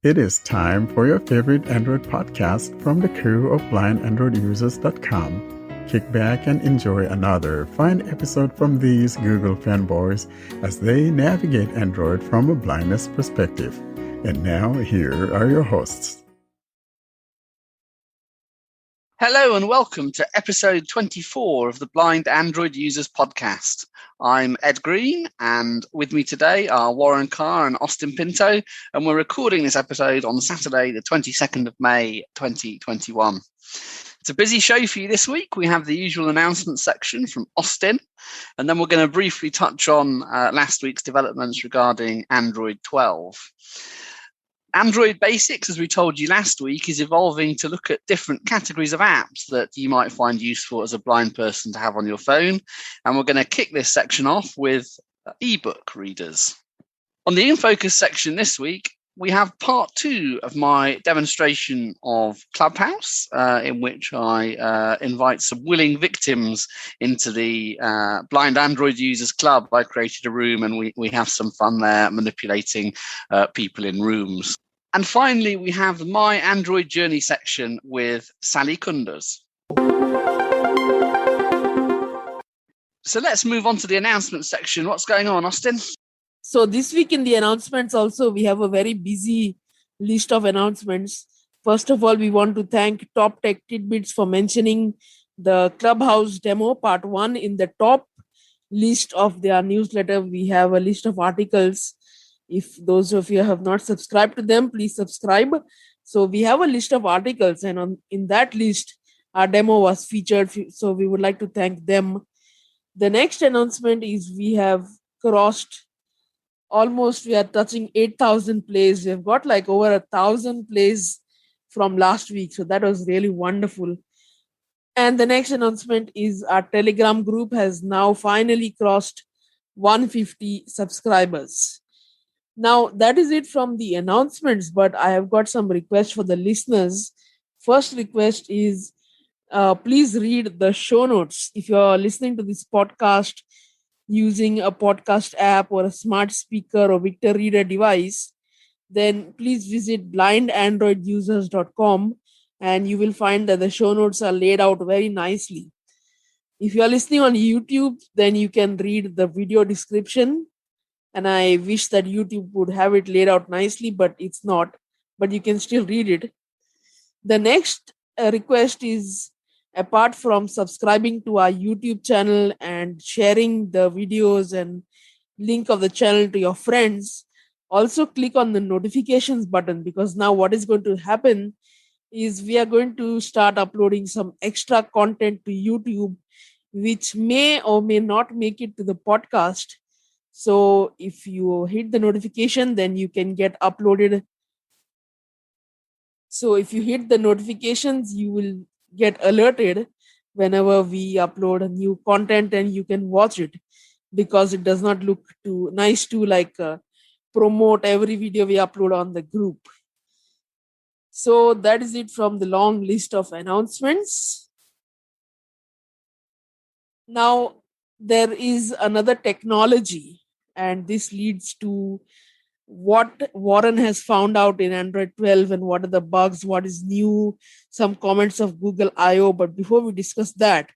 It is time for your favorite Android podcast from the crew of blindandroidusers.com. Kick back and enjoy another fine episode from these Google fanboys as they navigate Android from a blindness perspective. And now, here are your hosts. Hello and welcome to episode 24 of the Blind Android Users podcast. I'm Ed Green, and with me today are Warren Carr and Austin Pinto, and we're recording this episode on Saturday, the 22nd of May, 2021. It's a busy show for you this week. We have the usual announcement section from Austin, and then we're going to briefly touch on last week's developments regarding Android 12. Android Basics, as we told you last week, is evolving to look at different categories of apps that you might find useful as a blind person to have on your phone. And we're going to kick this section off with ebook readers. On the In Focus section this week, we have part 2 of my demonstration of Clubhouse, in which I invite some willing victims into the Blind Android Users Club. I created a room and we have some fun there manipulating people in rooms. And finally, we have the My Android Journey section with Sally Kunders. So let's move on to the announcement section. What's going on, Austin? So this week in the announcements also, we have a very busy list of announcements. First of all, we want to thank Top Tech Titbits for mentioning the Clubhouse demo part 1 in the top list of their newsletter. We have a list of articles. If those of you have not subscribed to them, please subscribe. So we have a list of articles, and in that list, our demo was featured. So we would like to thank them. The next announcement is we have crossed we are touching 8,000 plays. We've got like over 1,000 plays from last week. So that was really wonderful. And the next announcement is our Telegram group has now finally crossed 150 subscribers. Now, that is it from the announcements, but I have got some requests for the listeners. First request is please read the show notes. If you're listening to this podcast using a podcast app or a smart speaker or Vector Reader device, then please visit blindandroidusers.com and you will find that the show notes are laid out very nicely. If you are listening on YouTube, then you can read the video description. And I wish that YouTube would have it laid out nicely, but it's not. But you can still read it. The next request is, apart from subscribing to our YouTube channel and sharing the videos and link of the channel to your friends, also click on the notifications button, because now what is going to happen is we are going to start uploading some extra content to YouTube, which may or may not make it to the podcast. So if you hit the notification, then you can get uploaded. So if you hit the notifications, you will get alerted whenever we upload a new content and you can watch it, because it does not look too nice to promote every video we upload on the group. So that is it from the long list of announcements. Now, there is another technology, and this leads to what Warren has found out in Android 12 and what are the bugs, what is new, some comments of Google I/O. But before we discuss that,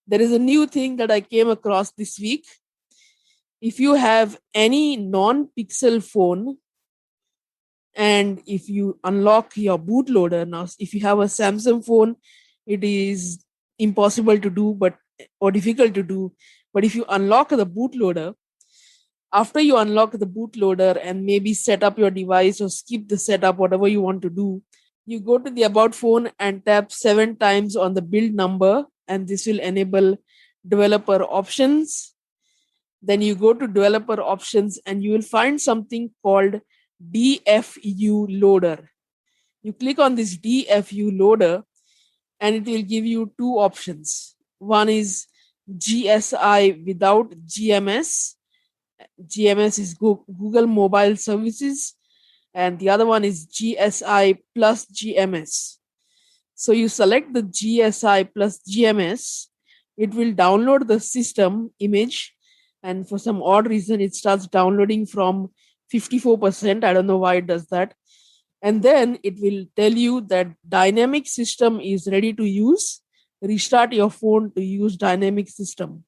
there is a new thing that I came across this week. If you have any non-Pixel phone and if you unlock your bootloader, now if you have a Samsung phone, it is impossible to do or difficult to do. But if you unlock the bootloader, after you unlock the bootloader and maybe set up your device or skip the setup, whatever you want to do, you go to the About phone and tap 7 times on the build number, and this will enable developer options. Then you go to developer options and you will find something called DFU loader. You click on this DFU loader and it will give you 2 options. One is GSI without GMS. GMS is Google Mobile Services, and the other one is GSI plus GMS. So you select the GSI plus GMS, it will download the system image, and for some odd reason, it starts downloading from 54%. I don't know why it does that. And then it will tell you that dynamic system is ready to use. Restart your phone to use dynamic system.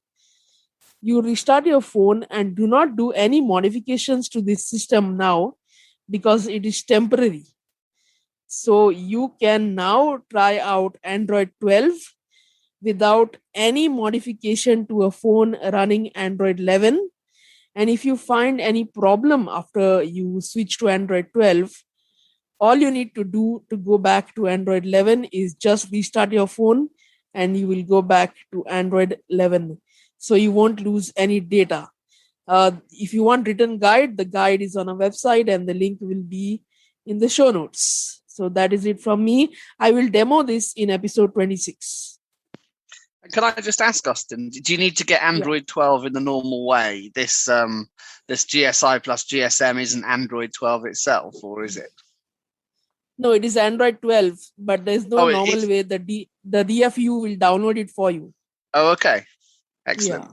You restart your phone and do not do any modifications to this system now because it is temporary. So you can now try out Android 12 without any modification to a phone running Android 11. And if you find any problem after you switch to Android 12, all you need to do to go back to Android 11 is just restart your phone and you will go back to Android 11. So you won't lose any data. If you want written guide, the guide is on a website and the link will be in the show notes. So that is it from me. I will demo this in episode 26. Can I just ask, Austin, do you need to get Android 12 in the normal way? This GSI plus GSM isn't Android 12 itself, or is it? No, it is Android 12, but there's no normal way. The DFU will download it for you. Oh, okay. Excellent. Yeah.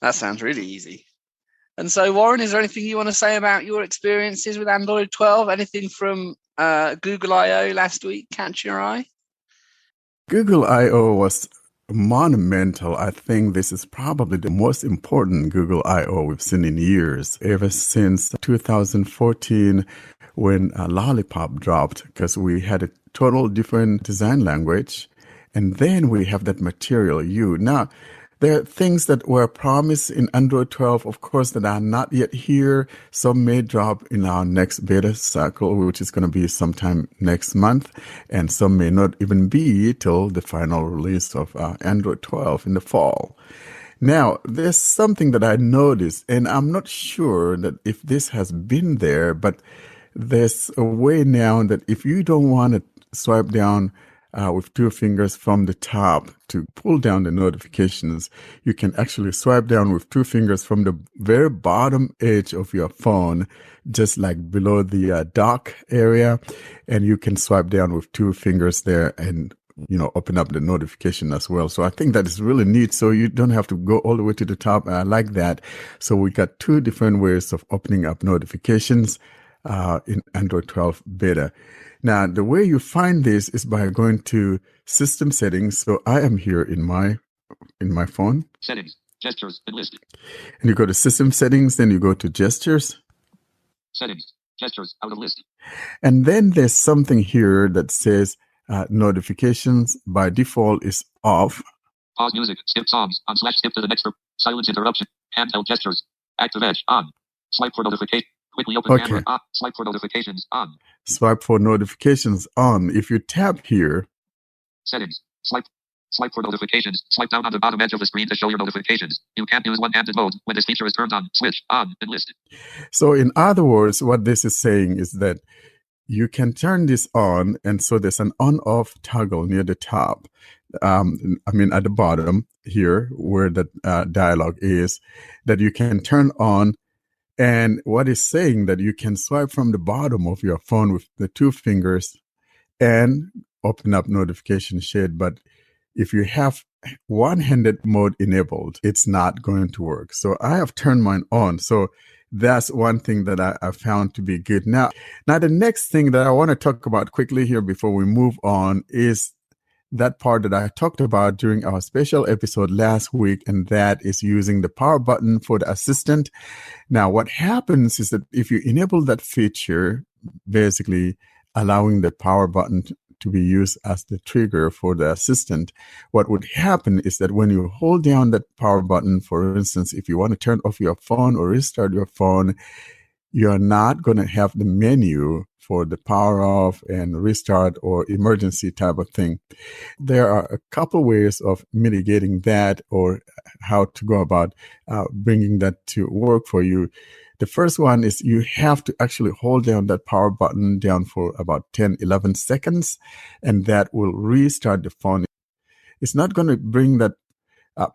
That sounds really easy. And so, Warren, is there anything you want to say about your experiences with Android 12? Anything from Google I.O. last week catch your eye? Google I.O. was monumental. I think this is probably the most important Google I.O. we've seen in years, ever since 2014 when Lollipop dropped, because we had a total different design language. And then we have that Material U. Now, there are things that were promised in Android 12, of course, that are not yet here. Some may drop in our next beta cycle, which is going to be sometime next month. And some may not even be till the final release of Android 12 in the fall. Now, there's something that I noticed, and I'm not sure that if this has been there, but there's a way now that if you don't want to swipe down with two fingers from the top to pull down the notifications, you can actually swipe down with two fingers from the very bottom edge of your phone, just like below the dock area, and you can swipe down with two fingers there and open up the notification as well. So I think that is really neat. So you don't have to go all the way to the top. I like that. So we got two different ways of opening up notifications in Android 12 beta. Now, the way you find this is by going to System Settings. So I am here in my phone. Settings, Gestures, and List. And you go to System Settings, then you go to Gestures. Settings, Gestures, out of list. And then there's something here that says Notifications by default is off. Pause music, skip songs, /skip to the next, silence interruption, handheld gestures, active edge, on. Swipe for notification. Quickly open camera, on. Swipe for notifications, on. Swipe for notifications, on. If you tap here. Settings, swipe for notifications. Swipe down on the bottom edge of the screen to show your notifications. You can't use one-handed mode. When this feature is turned on, switch, on, and list. So in other words, what this is saying is that you can turn this on, and so there's an on-off toggle near the top. At the bottom here, where the dialog is, that you can turn on. And what is saying that you can swipe from the bottom of your phone with the two fingers and open up notification shade. But if you have one-handed mode enabled, it's not going to work. So I have turned mine on. So that's one thing that I found to be good. Now, the next thing that I want to talk about quickly here before we move on is that part that I talked about during our special episode last week, and that is using the power button for the assistant. Now, what happens is that if you enable that feature, basically allowing the power button to be used as the trigger for the assistant, what would happen is that when you hold down that power button, for instance, if you want to turn off your phone or restart your phone, you're not going to have the menu for the power off and restart or emergency type of thing. There are a couple ways of mitigating that, or how to go about bringing that to work for you. The first one is you have to actually hold down that power button down for about 10, 11 seconds, and that will restart the phone. It's not going to bring that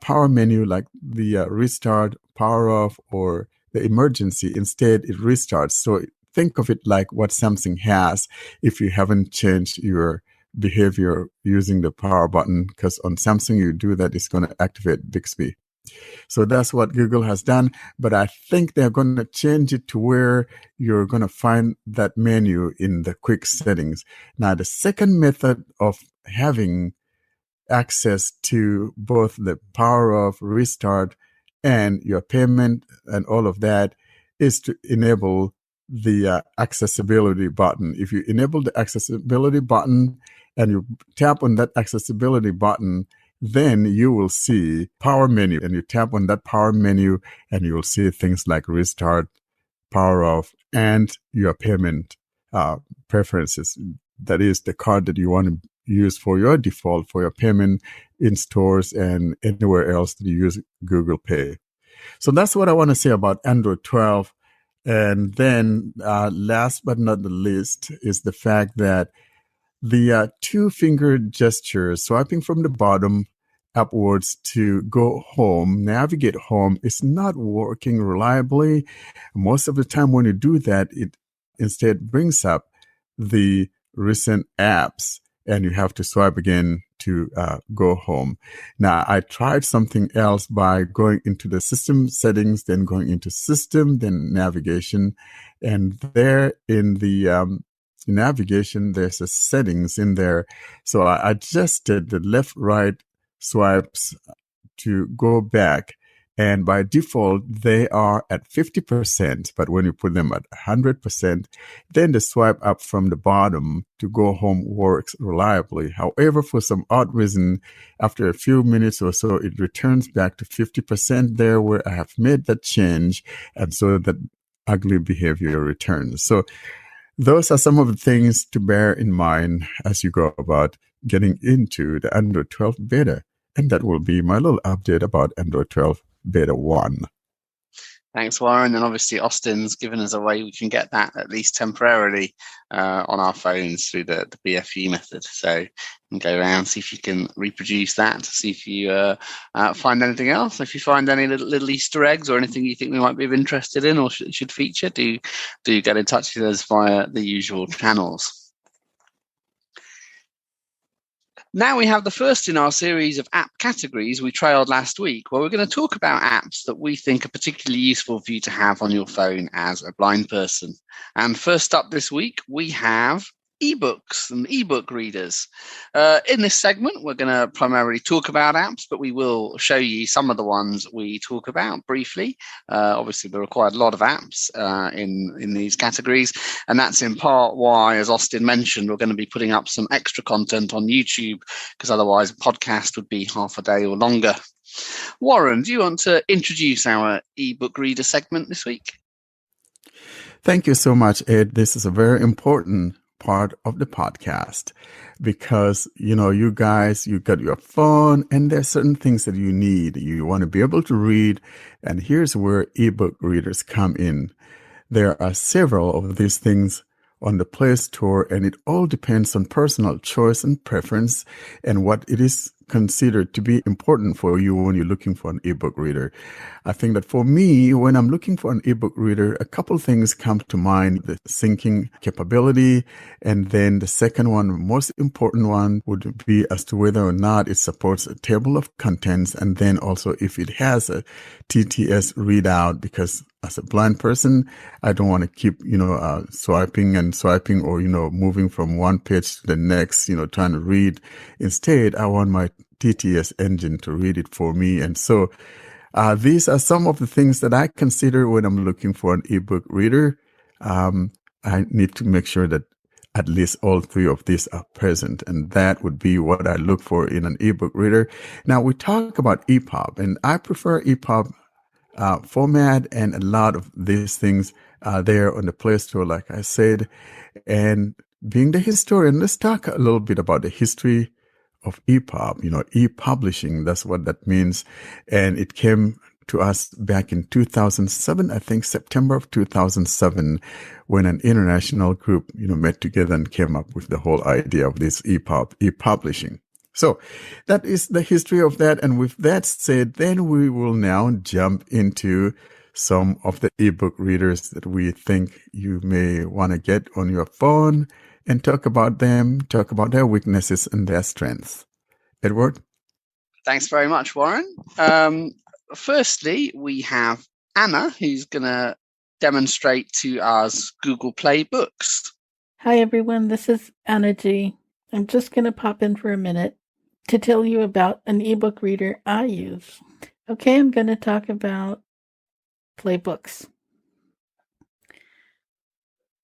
power menu like the restart, power off, or the emergency. Instead, it restarts. So think of it like what Samsung has if you haven't changed your behavior using the power button, because on Samsung, you do that, it's going to activate Bixby. So that's what Google has done. But I think they're going to change it to where you're going to find that menu in the quick settings. Now, the second method of having access to both the power of restart and your payment and all of that is to enable the accessibility button. If you enable the accessibility button and you tap on that accessibility button, then you will see power menu, and you tap on that power menu and you will see things like restart, power off, and your payment preferences. That is the card that you want to use for your default, for your payment in stores and anywhere else that you use Google Pay. So that's what I want to say about Android 12. And then last but not the least is the fact that the two-finger gesture, swiping from the bottom upwards to go home, navigate home, is not working reliably. Most of the time when you do that, it instead brings up the recent apps, and you have to swipe again to go home. Now, I tried something else by going into the system settings, then going into system, then navigation. And there in the navigation, there's a settings in there. So I adjusted the left-right swipes to go back. And by default, they are at 50%. But when you put them at 100%, then the swipe up from the bottom to go home works reliably. However, for some odd reason, after a few minutes or so, it returns back to 50% there where I have made that change. And so that ugly behavior returns. So those are some of the things to bear in mind as you go about getting into the Android 12 beta. And that will be my little update about Android 12 Beta 1. Thanks, Warren. And obviously, Austin's given us a way we can get that at least temporarily on our phones through the BFU method. So you can go around, see if you can reproduce that, see if you find anything else. If you find any little Easter eggs or anything you think we might be interested in or should feature, do get in touch with us via the usual channels. Now we have the first in our series of app categories we trailed last week, where we're going to talk about apps that we think are particularly useful for you to have on your phone as a blind person. And first up this week, we have ebooks and ebook readers. In this segment, we're going to primarily talk about apps, but we will show you some of the ones we talk about briefly. Obviously, there are quite a lot of apps in these categories, and that's in part why, as Austin mentioned, we're going to be putting up some extra content on YouTube, because otherwise a podcast would be half a day or longer. Warren, do you want to introduce our ebook reader segment this week? Thank you so much, Ed. This is a very important part of the podcast because, you guys, you got your phone and there's certain things that you need. You want to be able to read. And here's where ebook readers come in. There are several of these things on the Play Store, and it all depends on personal choice and preference and what it is considered to be important for you when you're looking for an ebook reader. I think that for me, when I'm looking for an ebook reader, a couple things come to mind: the syncing capability, and then the second one, most important one, would be as to whether or not it supports a table of contents, and then also if it has a TTS readout, because as a blind person, I don't want to keep, swiping or, moving from one page to the next, trying to read. Instead, I want my TTS engine to read it for me. And so these are some of the things that I consider when I'm looking for an ebook reader. I need to make sure that at least all three of these are present, and that would be what I look for in an ebook reader. Now, we talk about EPUB, and I prefer EPUB format, and a lot of these things are there on the Play Store, like I said. And being the historian, let's talk a little bit about the history of EPUB, e-publishing, that's what that means. And it came to us back in 2007, I think September of 2007, when an international group, met together and came up with the whole idea of this EPUB, e-publishing. So that is the history of that. And with that said, then we will now jump into some of the ebook readers that we think you may want to get on your phone and talk about them, talk about their weaknesses and their strengths. Edward? Thanks very much, Warren. firstly, we have Anna, who's going to demonstrate to us Google Play Books. Hi, everyone. This is Anna G. I'm just going to pop in for a minute to tell you about an ebook reader I use. Okay, I'm going to talk about Playbooks.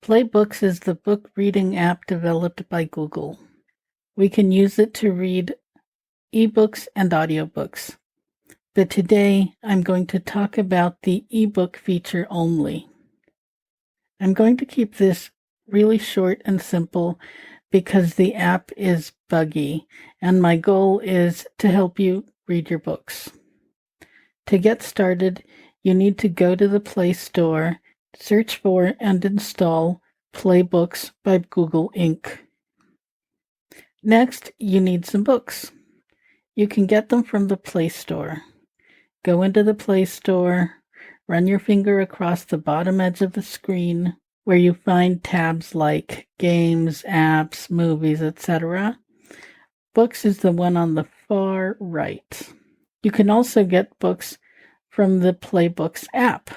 Playbooks is the book reading app developed by Google. We can use it to read ebooks and audiobooks. But today, I'm going to talk about the ebook feature only. I'm going to keep this really short and simple because the app is buggy, and my goal is to help you read your books. To get started, you need to go to the Play Store, search for and install Playbooks by Google Inc. Next, you need some books. You can get them from the Play Store. Go into the Play Store, run your finger across the bottom edge of the screen where you find tabs like Games, Apps, Movies, etc. Books is the one on the far right. You can also get books from the Playbooks app.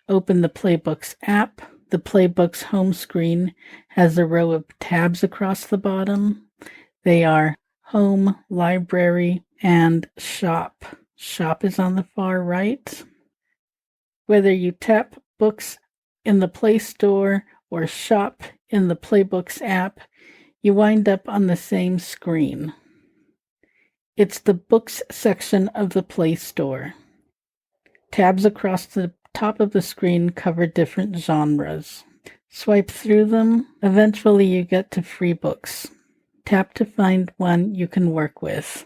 Open the Playbooks app. The Playbooks home screen has a row of tabs across the bottom. They are Home, Library, and Shop. Shop is on the far right. Whether you tap Books in the Play Store or Shop in the Playbooks app, you wind up on the same screen. It's the Books section of the Play Store. Tabs across the top of the screen cover different genres. Swipe through them. Eventually you get to free books. Tap to find one you can work with.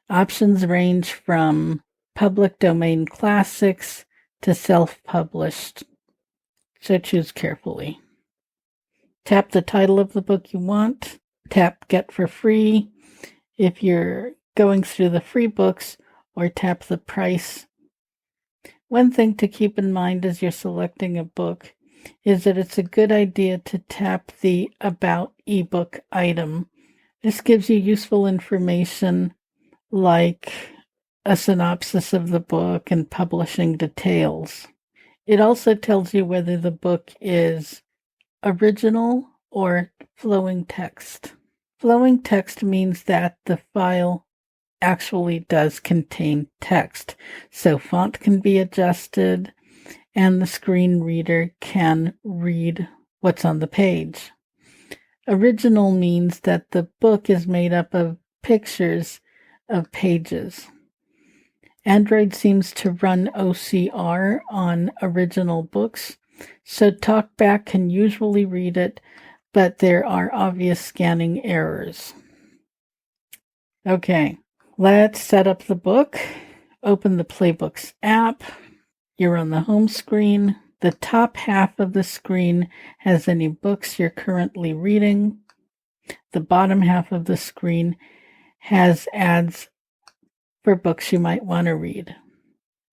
Options range from public domain classics to self-published, so choose carefully. Tap the title of the book you want. Tap Get for Free if you're going through the free books, or tap the price. One thing to keep in mind as you're selecting a book is that it's a good idea to tap the About ebook item. This gives you useful information like a synopsis of the book and publishing details. It also tells you whether the book is original or flowing text. Flowing text means that the file actually does contain text, so font can be adjusted and the screen reader can read what's on the page. Original means that the book is made up of pictures of pages. Android seems to run OCR on original books, so TalkBack can usually read it, but there are obvious scanning errors. Okay, let's set up the book. Open the Playbooks app. You're on the home screen. The top half of the screen has any books you're currently reading. The bottom half of the screen has ads for books you might want to read.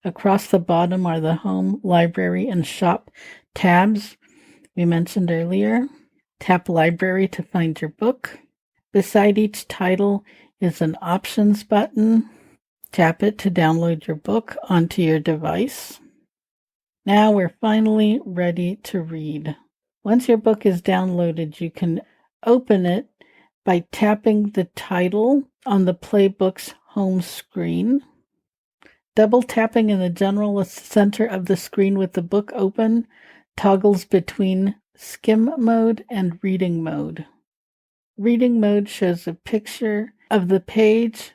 Across the bottom are the Home, Library, and Shop tabs we mentioned earlier. Tap Library to find your book. Beside each title is an Options button. Tap it to download your book onto your device. Now we're finally ready to read. Once your book is downloaded, you can open it by tapping the title on the Playbooks home screen. Double tapping in the general center of the screen with the book open toggles between skim mode and reading mode. Reading mode shows a picture of the page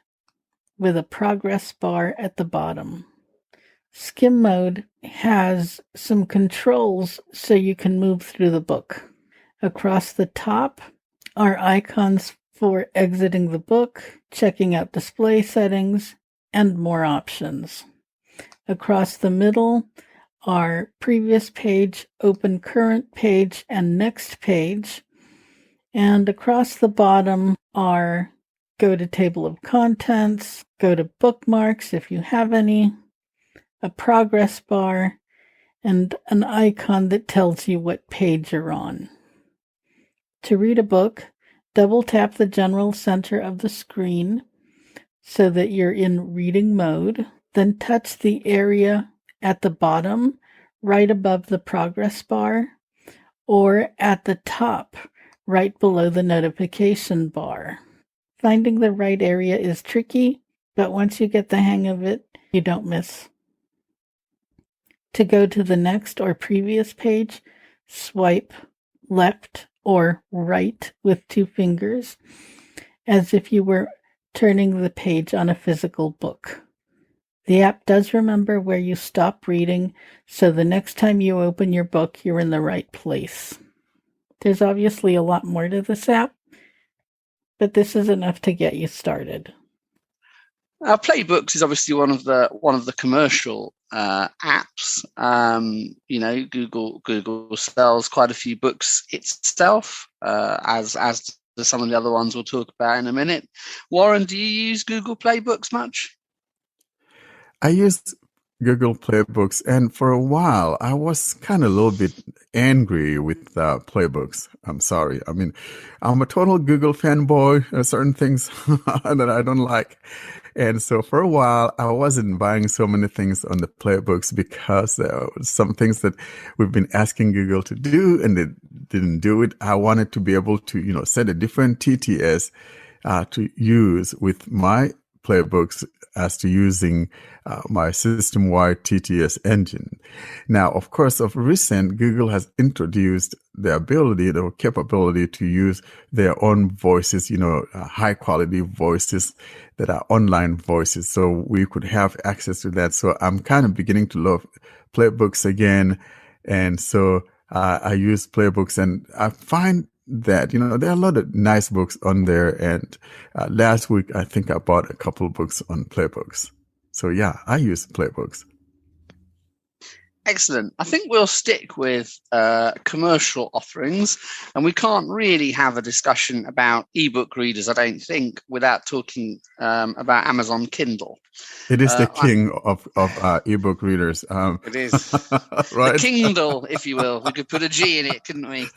with a progress bar at the bottom. Skim mode has some controls so you can move through the book. Across the top are icons for exiting the book, checking out display settings, and more options. Across the middle are previous page, open current page, and next page. And across the bottom are go to table of contents, go to bookmarks if you have any, a progress bar, and an icon that tells you what page you're on. To read a book, double tap the general center of the screen so that you're in reading mode. Then touch the area at the bottom, right above the progress bar, or at the top, right below the notification bar. Finding the right area is tricky, but once you get the hang of it, you don't miss. To go to the next or previous page, swipe left or right with 2 fingers, as if you were turning the page on a physical book. The app does remember where you stop reading, so the next time you open your book, you're in the right place. There's obviously a lot more to this app, but this is enough to get you started. Playbooks is obviously one of the commercial apps. Google sells quite a few books itself, as do some of the other ones we'll talk about in a minute. Warren, do you use Google Playbooks much? I used Google Playbooks, and for a while, I was kind of a little bit angry with Playbooks. I'm sorry. I mean, I'm a total Google fanboy. Certain things that I don't like. And so for a while, I wasn't buying so many things on the Playbooks because some things that we've been asking Google to do and they didn't do it. I wanted to be able to, set a different TTS to use with my Playbooks as to using my system-wide TTS engine. Now, of course, of recent, Google has introduced the ability, the capability to use their own voices, high-quality voices that are online voices. So we could have access to that. So I'm kind of beginning to love Playbooks again. And so I use Playbooks, and I find that, there are a lot of nice books on there. And last week, I think I bought a couple books on Playbooks. So yeah, I use Playbooks. Excellent. I think we'll stick with commercial offerings, and we can't really have a discussion about ebook readers, I don't think, without talking about Amazon Kindle. It is the king of ebook readers. It is. Right? The Kindle, if you will. We could put a G in it, couldn't we?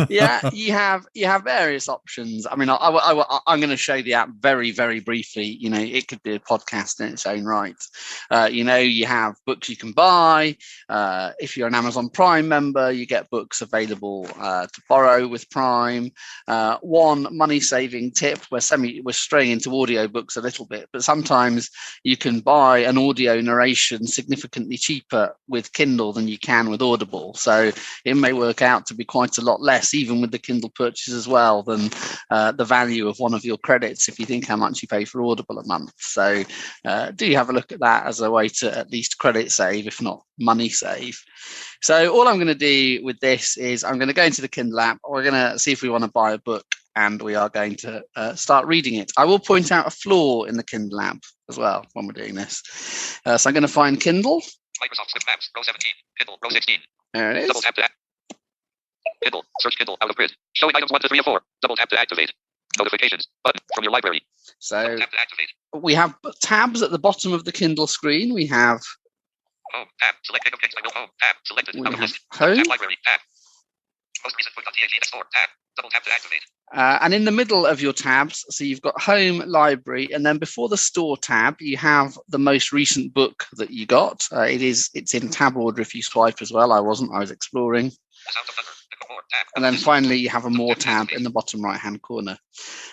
Yeah, you have various options. I mean, I'm going to show the app very, very briefly. It could be a podcast in its own right. You have books you can buy. If you're an Amazon Prime member, you get books available to borrow with Prime. One money-saving tip, we're straying into audiobooks a little bit, but sometimes you can buy an audio narration significantly cheaper with Kindle than you can with Audible. So it may work out to be quite a lot less, even with the Kindle purchase as well, than the value of one of your credits if you think how much you pay for Audible a month. So do you have a look at that as a way to at least credit save, if not money save. So all I'm going to do with this is I'm going to go into the Kindle app. We're going to see if we want to buy a book, and we are going to start reading it. I will point out a flaw in the Kindle app as well when we're doing this. So I'm going to find Kindle. Microsoft Swift Maps, row 17, Kindle, row 16. There it is. Double tap to Kindle, search Kindle out of grid. Showing items 1 to 3 or 4. Double tap to activate. Notifications button from your library. So tap to activate. We have tabs at the bottom of the Kindle screen. We have Home tab. Select Home tab. Selected. We out of have list. home. Tab library tab. Most recent book.th export tab. Double tap to activate. And in the middle of your tabs, so you've got home, library, and then before the store tab, you have the most recent book that you got. It's in tab order if you swipe as well. I was exploring. And then finally, you have a more tab in the bottom right-hand corner.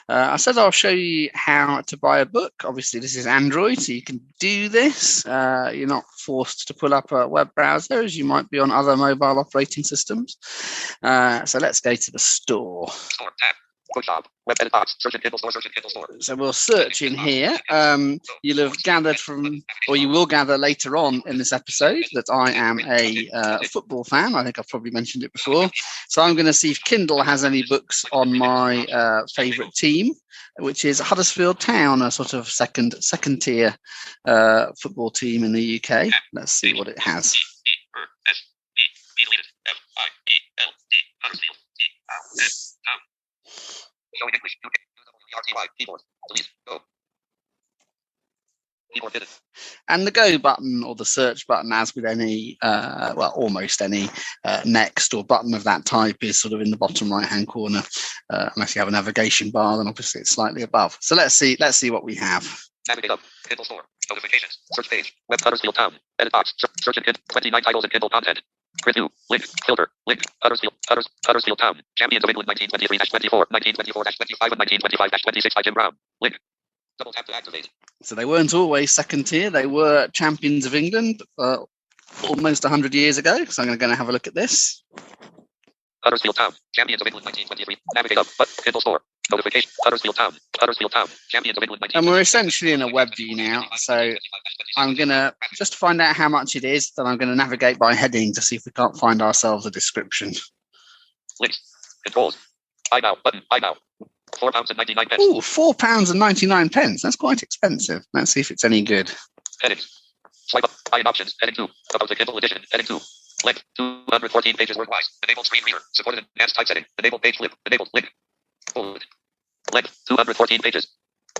I said I'll show you how to buy a book. Obviously, this is Android, so you can do this. You're not forced to pull up a web browser as you might be on other mobile operating systems. So let's go to the store. Store tab. Bookshop. Web edit box. Search in Kindle store. Search in Kindle store. So we'll search in here. You'll have gathered or you will gather later on in this episode that I am a football fan. I think I've probably mentioned it before. So I'm going to see if Kindle has any books on my favourite team, which is Huddersfield Town, a sort of second tier football team in the UK. Let's see what it has. Showing English. Keyboard. Delete. Go. Keyboard hidden. And the go button or the search button, as with any, almost any next or button of that type, is sort of in the bottom right-hand corner. Unless you have a navigation bar, then obviously it's slightly above. So let's see what we have. Navigate up. Kindle Store. Notifications. Search page. Web Huddersfield Town. Edit box. Search and Kindle. 29 titles and Kindle content. Print new. Link. Filter. Link. Huddersfield Town. Champions of England 1923-24, 1924-25, and 1925-26 by Jim Brown. Link. Double tap to activate. So they weren't always second tier. They were champions of England almost 100 years ago. So I'm going to have a look at this. Huddersfield Town. Champions of England 1923. Navigate up. Kindle Store. Notification. Huddersfield Town. Champions of England 1923. And we're essentially in a web view now. So I'm going to just find out how much it is. Then I'm going to navigate by heading to see if we can't find ourselves a description. Links. Controls. I now. Button. I now. £4.99. Oh, £4.99. That's quite expensive. Let's see if it's any good. Headings. Swipe up. Buy options. Heading 2. About the Kindle edition. Heading 2. Link. 214 pages worldwide. Enable screen reader. Supported advanced typesetting. Enable page flip. Enable link. Bullet. Link. 214 pages.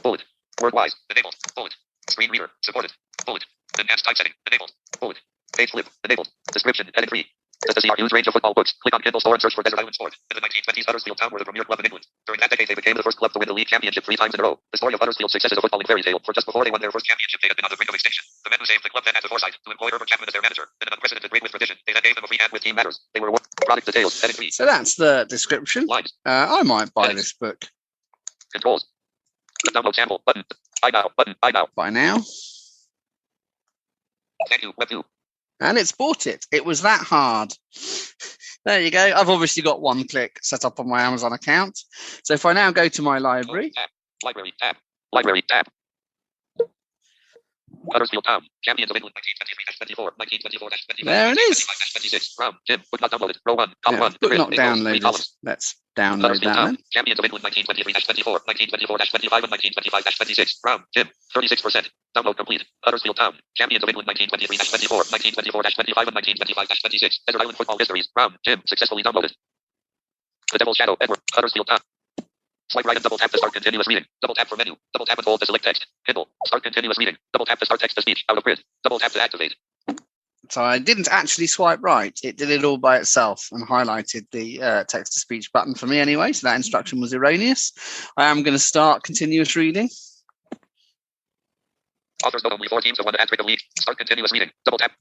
Bullet. Worldwide. Enabled. Bullet. Screen reader. Supported. Bullet. Advanced typesetting. Enabled. Bullet. Page flip. Enabled. Description. Heading 3. Does the CR huge range of football books? Click on Kindle Store and search for Desert Island Sport. In the 1920s, Huddersfield Town were the premier club in England. During that decade, they became the first club to win the league championship 3 times in a row. The story of Huddersfield's success is a footballing fairy tale, for just before they won their first championship, they had been on the brink of extinction. The men who saved the club then had the foresight to employ Herbert Chapman as their manager. In an unprecedented rate with tradition, they then gave them a free hand with team matters. They were product details. Heading 3. So that's the description. Lines. I might buy this book. Controls. Download sample. Button. I now. Button. I now. Buy now. Thank you. Web 2. And it's bought it. It was that hard. There you go. I've obviously got one click set up on my Amazon account. So if I now go to my library. Library tab. Library tab. Huddersfield Town. Champions of England 1923-24, 1924-25. There it is. 25-26. Round. Jim. Book not downloaded. Row 1. Column 1. Book not downloaded. Let's download that then. Champions of England 1923-24, 1924-25, and 1925-26. Round. Jim. 36%. Download complete. Huddersfield Town. Champions of England 1923-24, 1924-25, and 1925-26. Desert Island Football Histories. Round. Jim. Successfully downloaded. The Devil's Shadow. Edward. Huddersfield Town. Swipe right and double tap to start continuous reading. Double tap for menu. Double tap and hold to select text. Kindle. Start continuous reading. Double tap to start text to speech. Out of print. Double tap to activate. So I didn't actually swipe right. It did it all by itself and highlighted the text to speech button for me anyway. So that instruction was erroneous. I am going to start continuous reading. Authors know only 4 teams have won the hat-trick of league. Start continuous reading. Double tap.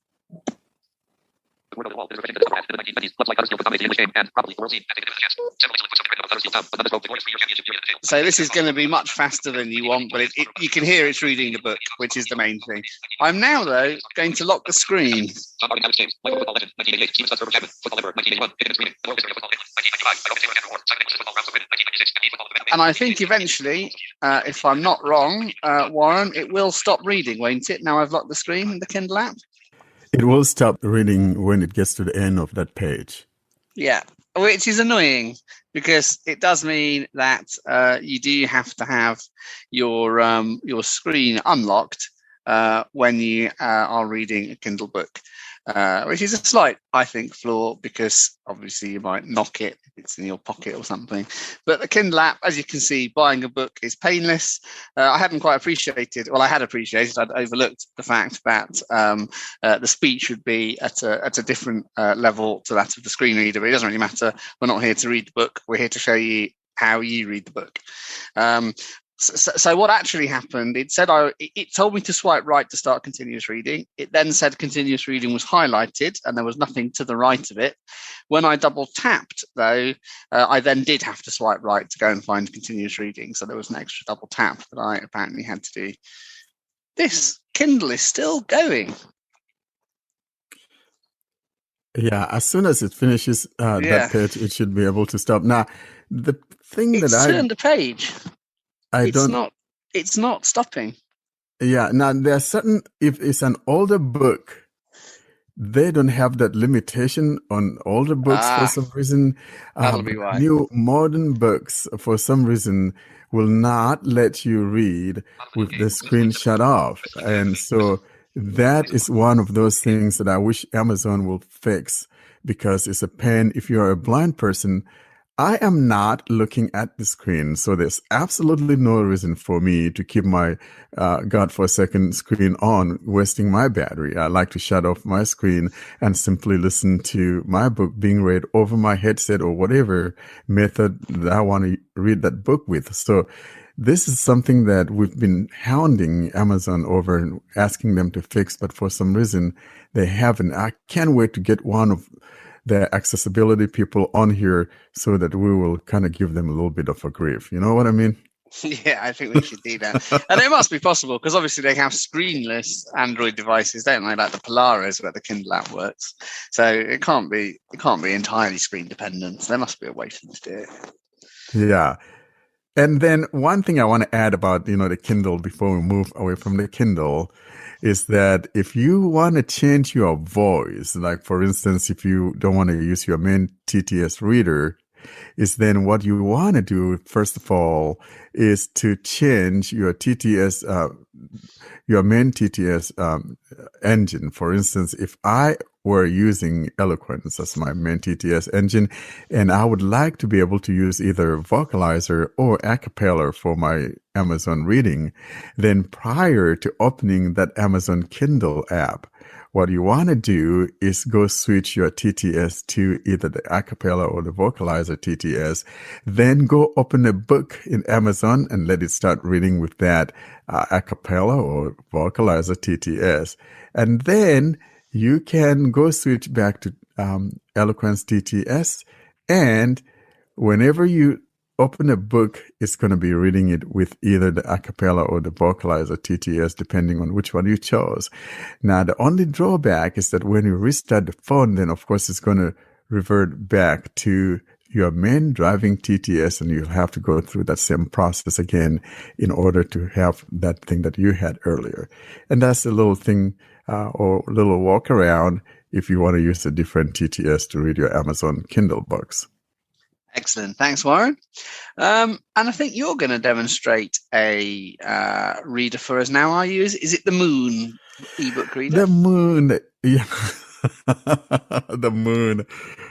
The word on the wall is written in the format in the 1920s. Clubs like Huddersfield dominated the English game and probably the world scene and taken a chance. Several excellent books have been written about Huddersfield Town, but none spoke the glorious 3-year championship period in the So this is going to be much faster than you want, but you can hear it's reading the book, which is the main thing. I'm now, though, going to lock the screen. John Martin James, Michael Football Legend, 1988, Steven Herbert Chapman, Football Emperor, 1981, Higgins Reading, The World History of Football England, 1995, I Don't Taylor and War, Simon English's Football Grounds of Britain, 1996, and Football of the And I think eventually, if I'm not wrong, Warren, it will stop reading, won't it? Now I've locked the screen in the Kindle app. It will stop reading when it gets to the end of that page. Yeah, which is annoying because it does mean that you do have to have your screen unlocked when you are reading a Kindle book, which is a slight, I think, flaw because obviously you might knock it if it's in your pocket or something. But the Kindle app, as you can see, buying a book is painless. I hadn't quite appreciated, well, I had appreciated, I'd overlooked the fact that the speech would be at a different level to that of the screen reader. But it doesn't really matter. We're not here to read the book. We're here to show you how you read the book. So what actually happened, it told me to swipe right to start continuous reading. It then said continuous reading was highlighted and there was nothing to the right of it. When I double tapped, though, I then did have to swipe right to go and find continuous reading. So there was an extra double tap that I apparently had to do. This Kindle is still going. Yeah, as soon as it finishes that page, it should be able to stop. Now, the thing it's that turned a page. It's not stopping. Yeah. Now there are certain, if it's an older book, they don't have that limitation on older books for some reason. That'll be why. New modern books, for some reason, will not let you read with the screen shut off. And so that is one of those things that I wish Amazon will fix because it's a pain. If you're a blind person, I am not looking at the screen, so there's absolutely no reason for me to keep my godforsaken screen on, wasting my battery. I like to shut off my screen and simply listen to my book being read over my headset or whatever method that I want to read that book with. So this is something that we've been hounding Amazon over and asking them to fix, but for some reason they haven't. I can't wait to get one of the accessibility people on here so that we will kind of give them a little bit of a grief. You know what I mean? Yeah, I think we should do that. And it must be possible because obviously they have screenless Android devices, don't they? Like the Polaris where the Kindle app works. So it can't be entirely screen dependent. So there must be a way for them to do it. Yeah. And then one thing I want to add about, the Kindle before we move away from the Kindle is that if you want to change your voice, like for instance, if you don't want to use your main TTS reader, is then what you want to do, first of all, is to change your TTS, your main TTS engine. For instance, if I were using Eloquence as my main TTS engine, and I would like to be able to use either Vocalizer or Acapella for my Amazon reading, then prior to opening that Amazon Kindle app, what you want to do is go switch your TTS to either the Acapella or the Vocalizer TTS, then go open a book in Amazon and let it start reading with that Acapella or Vocalizer TTS. And then you can go switch back to Eloquence TTS, and whenever you open a book, it's going to be reading it with either the Acapella or the Vocalizer TTS, depending on which one you chose. Now, the only drawback is that when you restart the phone, then of course it's going to revert back to your main driving TTS, and you'll have to go through that same process again in order to have that thing that you had earlier. And that's a little thing or a little walk around if you want to use a different TTS to read your Amazon Kindle books. Excellent. Thanks, Warren. And I think you're going to demonstrate a reader for us now, are you? Is it the Moon ebook reader? The Moon. Yeah. The Moon.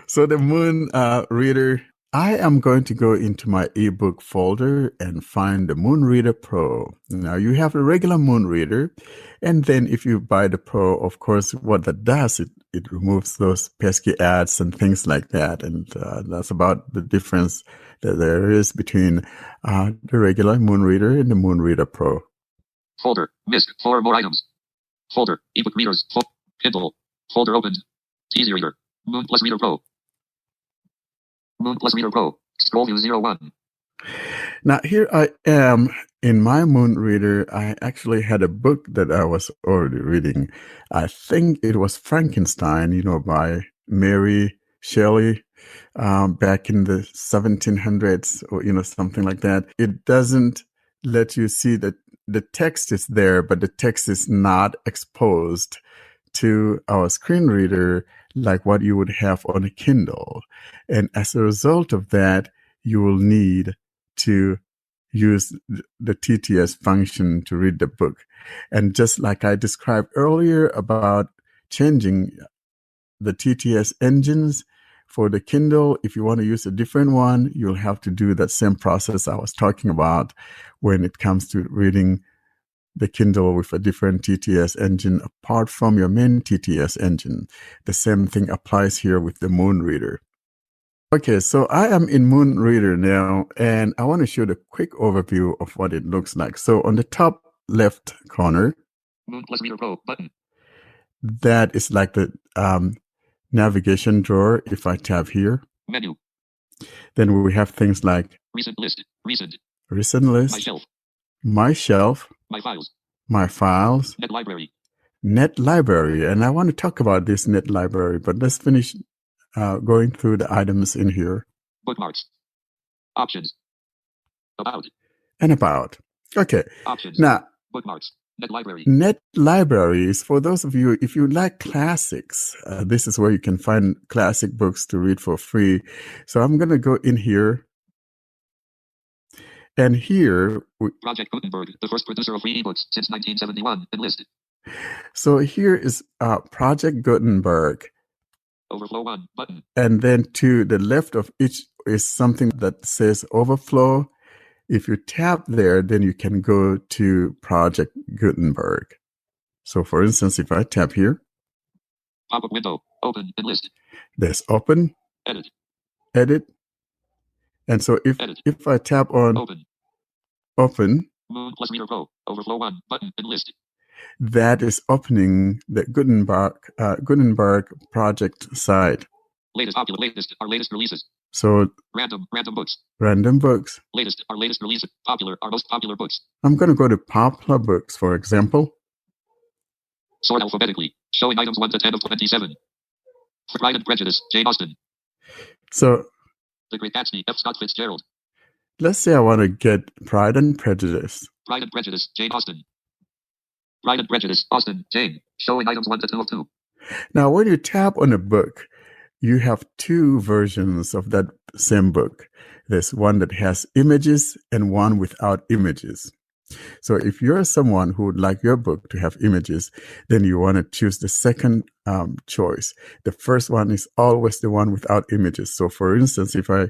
So the Moon reader, I am going to go into my ebook folder and find the Moon Reader Pro. Now you have a regular Moon Reader, and then if you buy the Pro, of course, what that does, it removes those pesky ads and things like that, and that's about the difference that there is between the regular Moon Reader and the Moon Reader Pro. Folder, missed, 4 more items. Folder, ebook readers, Kindle, folder opened, EasyReader, Moon Plus Reader Pro. Moon Plus Reader Pro. Scroll view 01. Now here I am in my Moon Reader. I actually had a book that I was already reading. I think it was Frankenstein, by Mary Shelley, back in the 1700s or, something like that. It doesn't let you see that the text is there, but the text is not exposed to our screen reader like what you would have on a Kindle. And as a result of that, you will need to use the TTS function to read the book. And just like I described earlier about changing the TTS engines for the Kindle, if you want to use a different one, you'll have to do that same process I was talking about when it comes to reading the Kindle with a different TTS engine apart from your main TTS engine. The same thing applies here with the Moon Reader. Okay, so I am in Moon Reader now, and I want to show the quick overview of what it looks like. So on the top left corner, Moon Plus Reader Pro button. That is like the navigation drawer. If I tap here, Menu. Then we have things like Recent list, recent list, my shelf, my files, net library. And I want to talk about this net library, but let's finish going through the items in here. Bookmarks, options, about. Okay. Options. Now, bookmarks, net library. Net libraries, for those of you, if you like classics, this is where you can find classic books to read for free. So I'm going to go in here. And here, Project Gutenberg, the first producer of free ebooks since 1971, enlisted. So here is Project Gutenberg. Overflow 1 button. And then to the left of each is something that says Overflow. If you tap there, then you can go to Project Gutenberg. So for instance, if I tap here, pop-up window, open, enlist. There's open, edit. And so if I tap on open, open, Moon plus Reader Pro. Overflow 1. Button and list. that is opening the Gutenberg project site. Our latest releases. So Random books. Random books. Our latest releases. Our most popular books. I'm going to go to popular books, for example. Sort alphabetically. Showing items 1 to 10 of 27. Pride and Prejudice, Jane Austen. So The Great Gatsby, F. Scott Fitzgerald. let's say I want to get Pride and Prejudice. Pride and Prejudice, Jane Austen. Pride and Prejudice, Austen, Jane. Showing items 1 to 2 of 2. Now, when you tap on a book, you have two versions of that same book. There's one that has images and one without images. So if you're someone who would like your book to have images, then you want to choose the second choice. The first one is always the one without images. So for instance, if I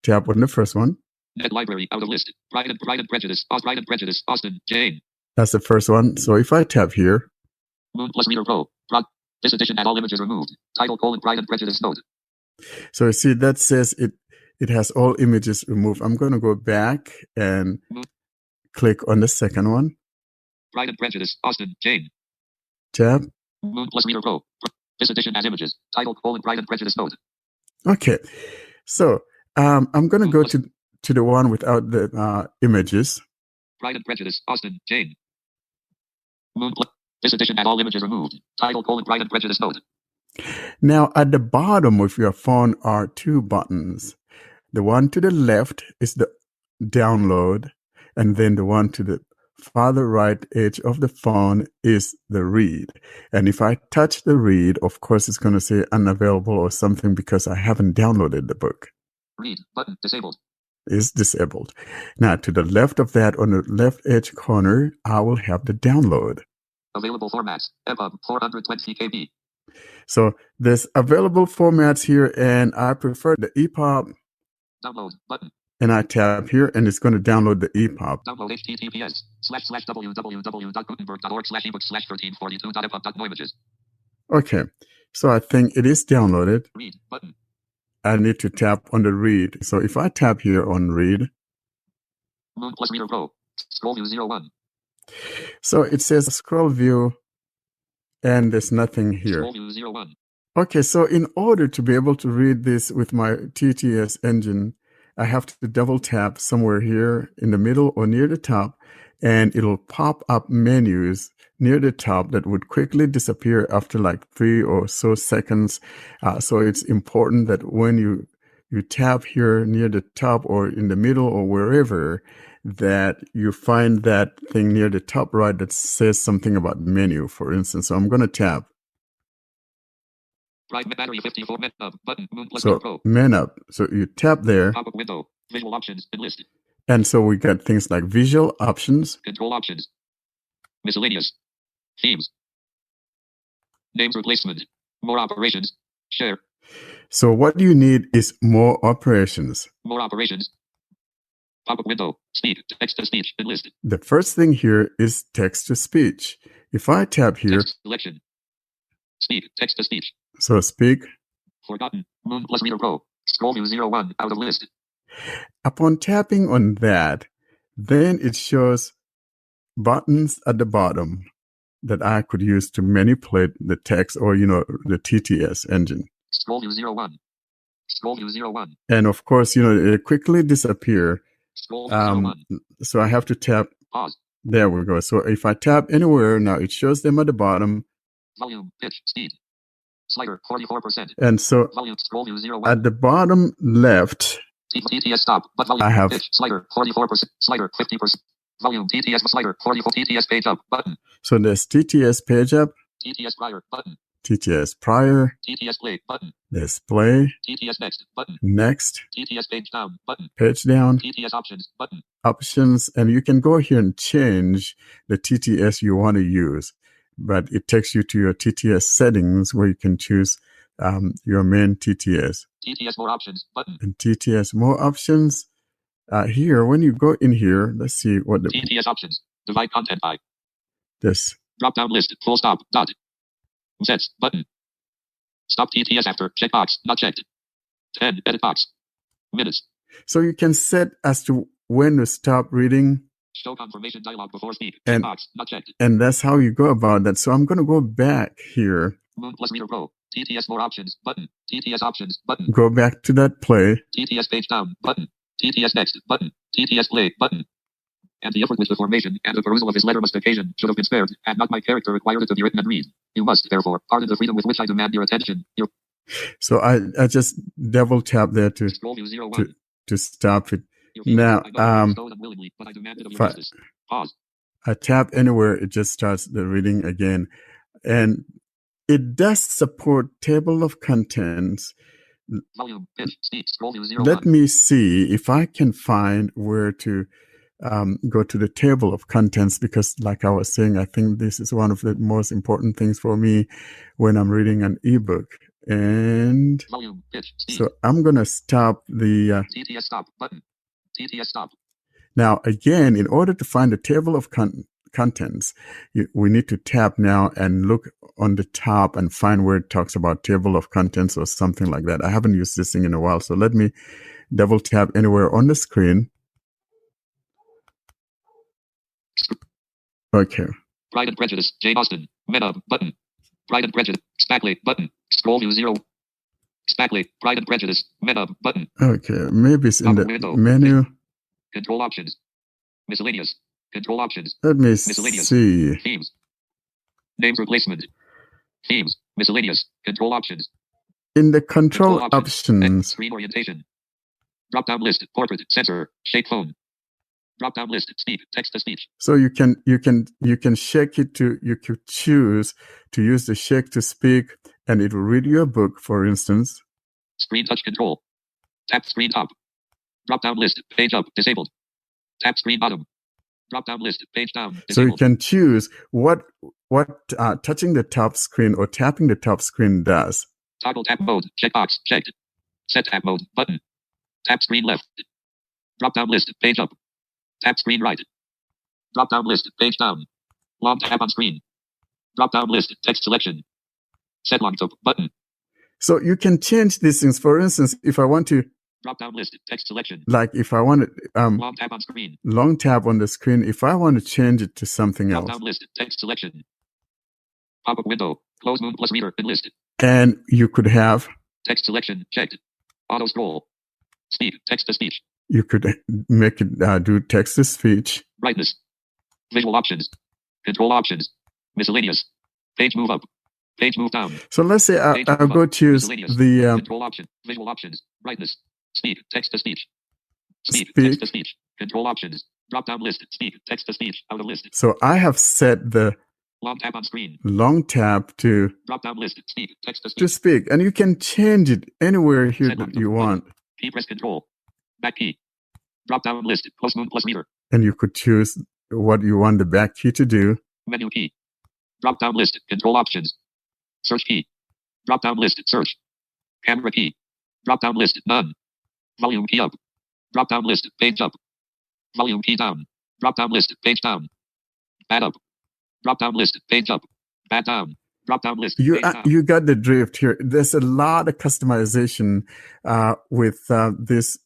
tap on the first one, Net library, out of list. Pride and Prejudice, Austen, Jane. that's the first one. So if I tap here, Moon plus Reader Pro. This edition had all images removed. Title: Pride and Prejudice note. so you see that says it has all images removed. I'm going to go back and click on the second one. Pride and Prejudice, Austen, Jane. Tab. Moon plus Reader Pro. This edition has images. Title: Pride and Prejudice note. Okay. So I'm going to go to the one without the images. Pride and Prejudice, Austen, Jane. Moon plus. This edition had all images removed. Title: Pride and Prejudice note. Now, at the bottom of your phone are two buttons. The one to the left is the download, and then the one to the farther right edge of the phone is the read. And if I touch the read, of course, it's going to say unavailable or something because I haven't downloaded the book. Read button disabled. Is disabled. Now, to the left of that, on the left edge corner, I will have the download. Available formats, EPUB 420 KB. So there's available formats here, and I prefer the EPUB. Download button. And I tap here, and it's going to download the EPUB. Download https://www.org/ebook/1342.epub.noimages. Okay, so I think it is downloaded. Read button. I need to tap on the read. So if I tap here on read. Moon plus Reader Pro. Scroll view 01. So it says scroll view, and there's nothing here. Scroll view 01. Okay, so in order to be able to read this with my TTS engine, I have to double tap somewhere here in the middle or near the top, and it'll pop up menus near the top that would quickly disappear after like 3 or so seconds. So it's important that when you tap here near the top or in the middle or wherever, that you find that thing near the top right that says something about menu, for instance. So I'm going to tap. Right, battery 54 menu button. Moon plus So Pro. menu. So you tap there. Pop-up window. Visual options and list. And so we got things like visual options. Control options. Miscellaneous. Themes. Names replacement. More operations. Share. So what you need is more operations. More operations. Pop-up window. Speak. Text to speech and list. The first thing here is text to speech. If I tap here. Text selection. Speak. Text to speech. So speak. Forgotten. Moon plus Reader Pro. Scroll view 01 out of list. Upon tapping on that, then it shows buttons at the bottom that I could use to manipulate the text or, the TTS engine. Scroll view 01. Scroll view 01. And of course, it quickly disappear. Scroll 01. So I have to tap. Pause. There we go. So if I tap anywhere, now it shows them at the bottom. Volume, pitch, speed. Slider, 44%. And so volume, scroll view 01. At the bottom left, TTS stop, but volume, I have pitch, slider, 44%, slider, 50%. Volume, TTS slider, 44, TTS page up, button. So there's TTS page up. TTS prior, button. TTS prior. TTS play, button. There's play. TTS next, button. Next. TTS page down, button. Page down. TTS options, button. Options. And you can go here and change the TTS you want to use. But it takes you to your TTS settings where you can choose your main TTS. TTS more options, button. And TTS more options. Here, when you go in here, let's see what the TTS options. Divide content by. This. Drop down list. Full stop. Dot. Sets. Button. Stop TTS after. Checkbox. Not checked. 10. Edit box. Minutes. So you can set as to when to stop reading Show confirmation dialog before speak. And, Box, not checked. And that's how you go about that. So I'm going to go back here. Moon Plus Reader Pro. TTS More Options button. TTS Options button. Go back to that play. TTS Page Down button. TTS Next button. TTS Play button. And the effort with the formation and the perusal of his letter must occasion should have been spared, and not my character required it to be written and read. You must, therefore, pardon the freedom with which I demand your attention. So I just double tap there to stop it. Now, I tap anywhere, it just starts the reading again. And it does support table of contents. Let me see if I can find where to go to the table of contents, because like I was saying, I think this is one of the most important things for me when I'm reading an ebook. And so I'm going to stop the TTS stop button. TTS stop. Now, again, in order to find the table of contents, we need to tap now and look on the top and find where it talks about table of contents or something like that. I haven't used this thing in a while, so let me double tap anywhere on the screen. Okay. Pride and Prejudice, Jane Austen, Meta, button. Pride and Prejudice, Stackley, button. Scroll view 0. Stackley, Pride and Prejudice, Meta, button. Okay, maybe it's in the menu. Control options. Miscellaneous. Control options. Let me see. Themes. Names replacement. Themes. Miscellaneous. Control options. In the control options. Screen orientation. Drop down list. Portrait. Sensor. Shake phone. Drop down list. Speak. Text to speech. So you can shake it to, you could choose to use the shake to speak, and it will read your book, for instance. Screen touch control. Tap screen top. Drop down list. Page up. Disabled. Tap screen bottom. Drop down list. Page down. Disabled. So you can choose what touching the top screen or tapping the top screen does. Toggle tap mode. Checkbox. Checked. Set tap mode. Button. Tap screen left. Drop down list. Page up. Tap screen right. Drop down list. Page down. Long tap on screen. Drop down list. Text selection. Set long top. Button. So you can change these things. For instance, if I want to drop down list. Text selection. Like if I want to long tap on screen. Long tap on the screen. If I want to change it to something else. Drop down list. Text selection. Pop up window. Close Moon Plus Reader and list. And you could have text selection checked. Auto scroll. Speak. Text to speech. You could make it do text to speech. Brightness. Visual options. Control options. Miscellaneous. Page move up. Page move down. So let's say I'll go choose the control option. Visual options. Brightness. Speak. Text to speech. Speak. Text to speech. Control options. Drop down list. Speak. Text to speech. Out of list. So I have set the long tap on screen. Long tap to drop down list. Speak. Text to speech. To speak, and you can change it anywhere here that you want. Key press control. Back key. Drop down list. Close Moon Plus Reader. And you could choose what you want the back key to do. Menu key. Drop down list. Control options. Search key. Drop down list. Search. Camera key. Drop down list. None. Volume key up. Drop down list. Page up. Volume key down. Drop down list. Page down. Pad up. Drop down list. Page up. Pad down. Drop down list. You got the drift here. There's a lot of customization with this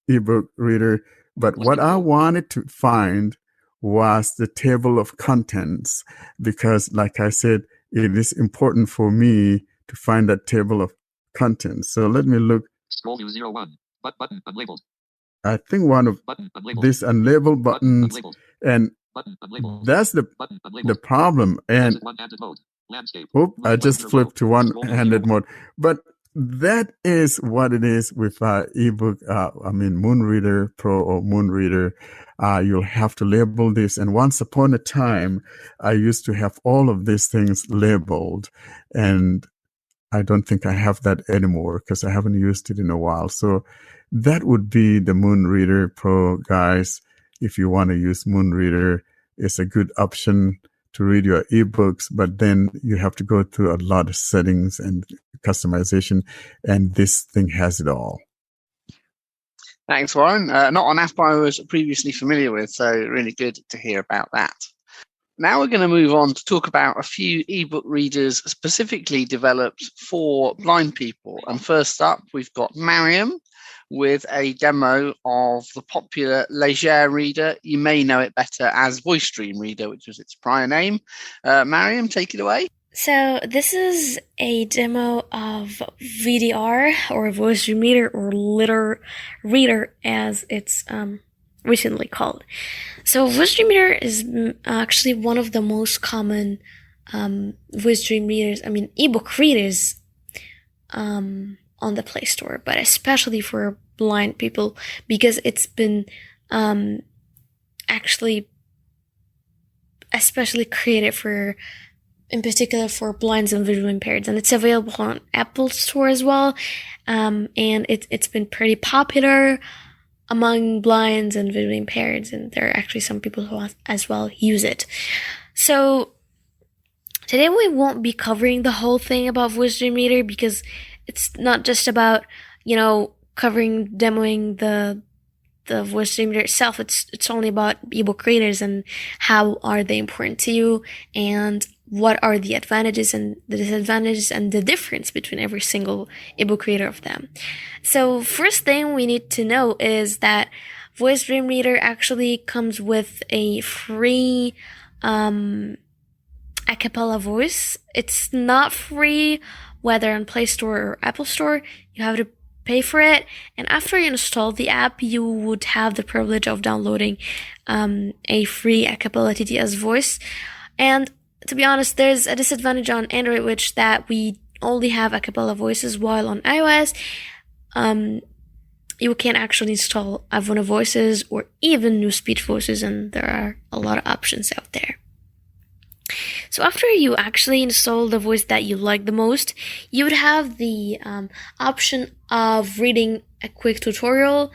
ebook reader, but what I wanted to find was the table of contents, because like I said, it is important for me to find that table of contents. So let me look. Scroll view 01. Button unlabeled. I think one of these unlabeled buttons, and that's the problem. And I just flipped to one-handed mode. But that is what it is with ebook. Moon Reader Pro or Moon Reader. You'll have to label this. And once upon a time, I used to have all of these things labeled, and I don't think I have that anymore because I haven't used it in a while. So that would be the Moon Reader Pro, guys. If you want to use Moon Reader, it's a good option to read your ebooks, but then you have to go through a lot of settings and customization, and this thing has it all. Thanks, Warren. Not an app I was previously familiar with, so really good to hear about that. Now we're going to move on to talk about a few ebook readers specifically developed for blind people. And first up, we've got Mariam with a demo of the popular Legere Reader. You may know it better as Voicedream Reader, which was its prior name. Mariam, take it away. So this is a demo of VDR, or Voicedream Reader, or Legere Reader as it's recently called. So Voicedream Reader is actually one of the most common Voicedream readers, ebook readers on the Play Store, but especially for blind people, because it's been actually especially created for, in particular, for blinds and visually impaired, and it's available on Apple Store as well. And it's been pretty popular among blinds and visually impaired, and there are actually some people who as well use it. So today we won't be covering the whole thing about Voicedream Reader, because it's not just about, demoing the Voicedream Reader itself. It's only about ebook readers and how are they important to you, and what are the advantages and the disadvantages and the difference between every single ebook reader of them. So first thing we need to know is that Voicedream Reader actually comes with a free a cappella voice. It's not free whether on Play Store or Apple Store. You have to pay for it, and after you install the app, you would have the privilege of downloading a free a cappella TTS voice. And to be honest, there's a disadvantage on Android, which that we only have a cappella voices, while on iOS, you can actually install Avono voices or even new speech voices, and there are a lot of options out there. So after you actually install the voice that you like the most, you would have the option of reading a quick tutorial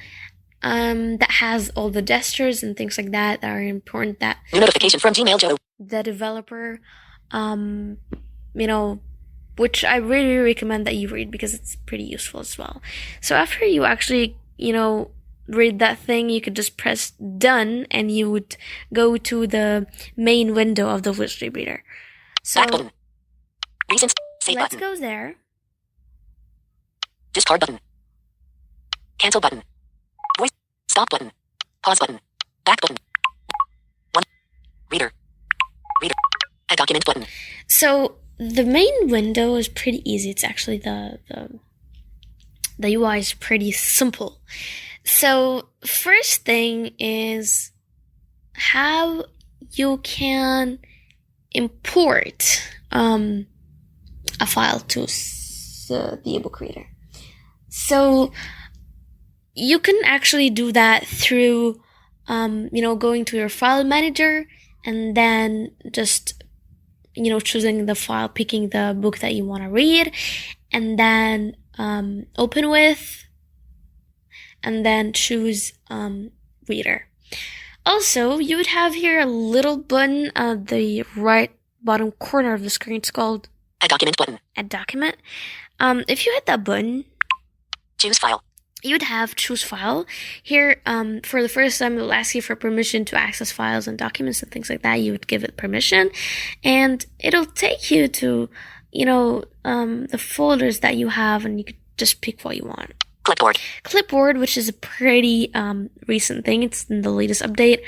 that has all the gestures and things like that are important, that New notification from Gmail, Joe. the developer, which I really recommend that you read, because it's pretty useful as well. So after you actually, read that thing, you could just press done, and you would go to the main window of the Voicedream Reader. So Back button. Recent save let's button. go there. Discard button. Cancel button. Voice stop button. Pause button. Back button. One. Reader. Add document button. So the main window is pretty easy. It's actually the UI is pretty simple. So first thing is how you can import a file to the ebook reader. So you can actually do that through going to your file manager, and then just choosing the file, picking the book that you want to read, and then open with, and then choose reader. Also, you would have here a little button at the right bottom corner of the screen. It's called Add document button. Add Document. If you hit that button, Choose file. you would have choose file. Here, for the first time, it will ask you for permission to access files and documents and things like that. You would give it permission, and it'll take you to, the folders that you have, and you could just pick what you want. Clipboard, which is a pretty recent thing. It's in the latest update,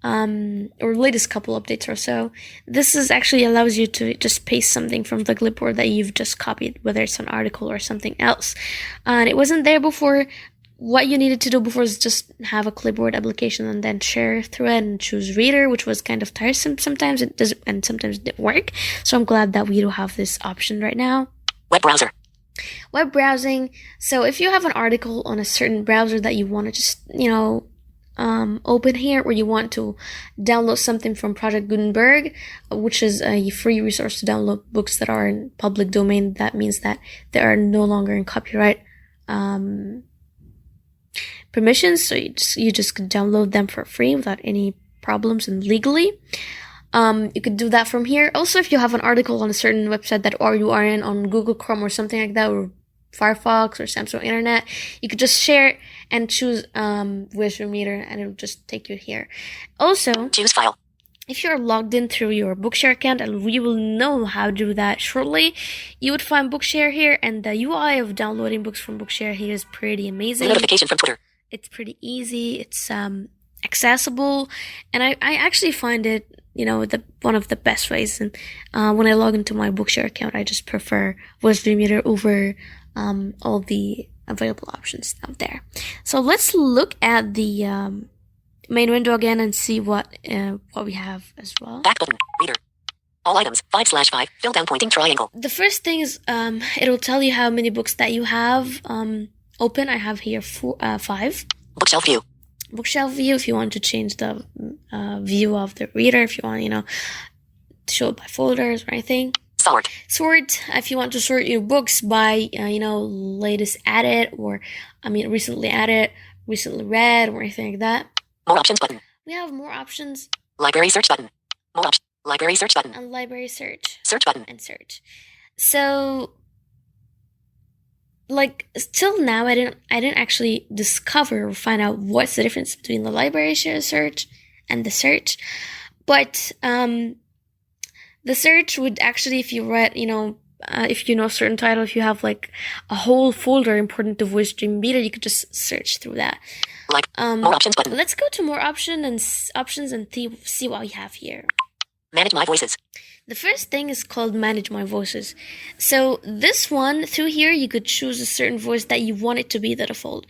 or latest couple updates or so. This is actually allows you to just paste something from the clipboard that you've just copied, whether it's an article or something else. And it wasn't there before. What you needed to do before is just have a clipboard application and then share through it and choose reader, which was kind of tiresome sometimes. It doesn't, and sometimes it didn't work. So I'm glad that we do have this option right now. Web browser. Web browsing. So if you have an article on a certain browser that you want to just, open here, or you want to download something from Project Gutenberg, which is a free resource to download books that are in public domain. That means that they are no longer in copyright permissions. So you just could download them for free without any problems and legally. You could do that from here. Also, if you have an article on a certain website that or you are in on Google Chrome or something like that, or Firefox or Samsung Internet, you could just share it and choose Voicedream Reader, and it'll just take you here. Also, choose file. if you're logged in through your Bookshare account, and we will know how to do that shortly, you would find Bookshare here, and the UI of downloading books from Bookshare here is pretty amazing. Notification from Twitter. It's pretty easy. It's accessible, and I actually find it, one of the best ways. And when I log into my Bookshare account, I just prefer Voicedream Reader over all the available options out there. So let's look at the main window again and see what we have as well. Back button. Reader. All items. 5/5. Fill down pointing triangle. The first thing is it'll tell you how many books that you have open. I have here 5. Bookshelf view. Bookshelf view, if you want to change the view of the reader, if you want, to show it by folders or anything. Sort, if you want to sort your books by, latest added, or, recently added, recently read, or anything like that. More options button. We have more options. Library search button. More options. Library search button. And library search. Search button. And search. So, till now, I didn't actually discover or find out what's the difference between the library search and the search. But the search would actually, if you read, if you know a certain title, if you have a whole folder important to Voicedream Reader, you could just search through that. More options button. Let's go to more options and see what we have here. Manage my voices. The first thing is called Manage My Voices. So this one, through here, you could choose a certain voice that you want it to be the default.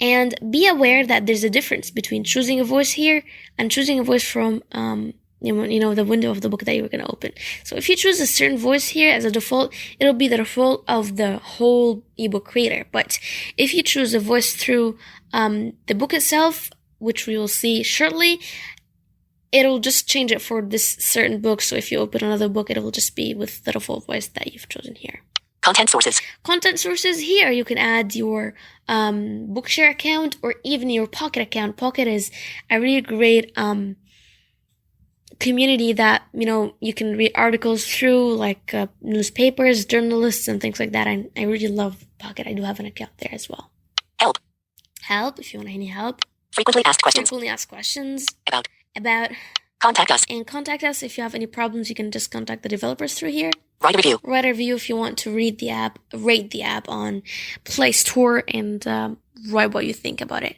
And be aware that there's a difference between choosing a voice here and choosing a voice from, the window of the book that you were going to open. So if you choose a certain voice here as a default, it'll be the default of the whole ebook reader. But if you choose a voice through the book itself, which we will see shortly, it'll just change it for this certain book. So if you open another book, it will just be with the default voice that you've chosen here. Content sources. Content sources. Here you can add your Bookshare account or even your Pocket account. Pocket is a really great community that, you can read articles through, like newspapers, journalists, and things like that. And I really love Pocket. I do have an account there as well. Help, if you want any help. Frequently asked questions. About. Contact us. And contact us if you have any problems. You can just contact the developers through here. Write a review if you want to rate the app on Play Store, and write what you think about it.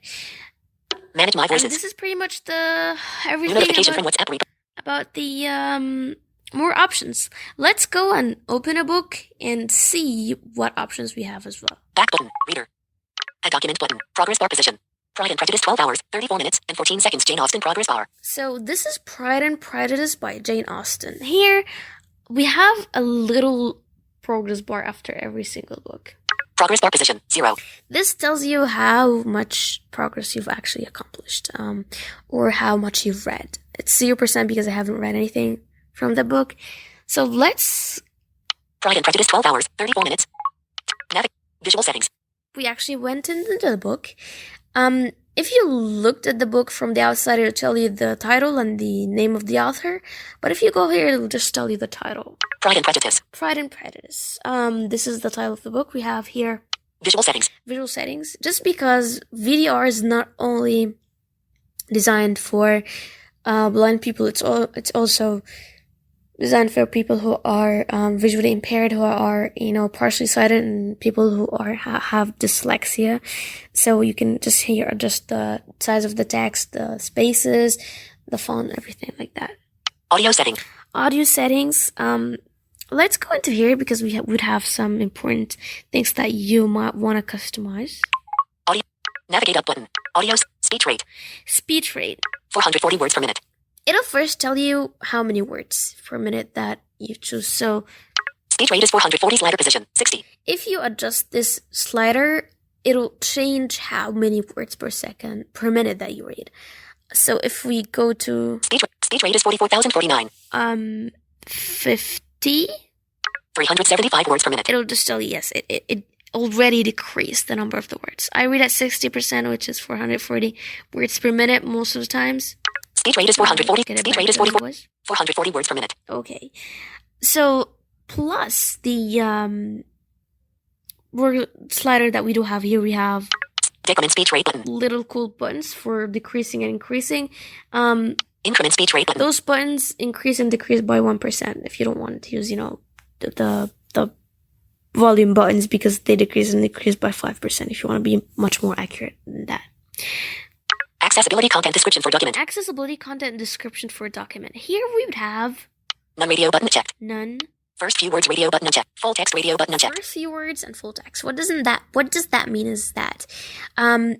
Manage my voices. And this is pretty much everything notification from WhatsApp Reader. About the more options. Let's go and open a book and see what options we have as well. Back button. Reader. Add document button. Progress bar position. Pride and Prejudice, 12 hours, 34 minutes, and 14 seconds. Jane Austen progress bar. So this is Pride and Prejudice by Jane Austen. Here, we have a little progress bar after every single book. Progress bar position, 0. This tells you how much progress you've actually accomplished, or how much you've read. It's 0% because I haven't read anything from the book. So let's... Pride and Prejudice, 12 hours, 34 minutes. Visual settings. We actually went into the book. If you looked at the book from the outside, it'll tell you the title and the name of the author. But if you go here, it'll just tell you the title. Pride and Prejudice. Pride and Prejudice. This is the title of the book. We have here Visual settings. Visual settings. Just because VDR is not only designed for blind people, it's also designed for people who are visually impaired, who are partially sighted, and people who have dyslexia. So you can just here adjust the size of the text, the spaces, the font, everything like that. Audio settings. Let's go into here because we would have some important things that you might want to customize. Audio. Navigate up button. Audio. Speech rate. 440 words per minute. It'll first tell you how many words per minute that you choose. So speech rate is 440. Slider position 60. If you adjust this slider, it'll change how many words per minute that you read. So if we go to speech rate is 44,049. 50. 375 words per minute. It'll just tell you yes. It already decreased the number of the words. I read at 60%, which is 440 words per minute most of the times. Speech rate is 440. Speech rate is 440 words per minute. Okay. So, plus the word slider that we do have here, we have decrement speech rate button. Little cool buttons for decreasing and increasing. Increment speech rate button. Those buttons increase and decrease by 1% if you don't want to use, the volume buttons, because they decrease and decrease by 5% if you want to be much more accurate than that. Accessibility content description for document. Accessibility content description for a document. Here we would have None radio button checked. none. First few words radio button unchecked. Full text radio button unchecked. First few words and full text. What does that mean is that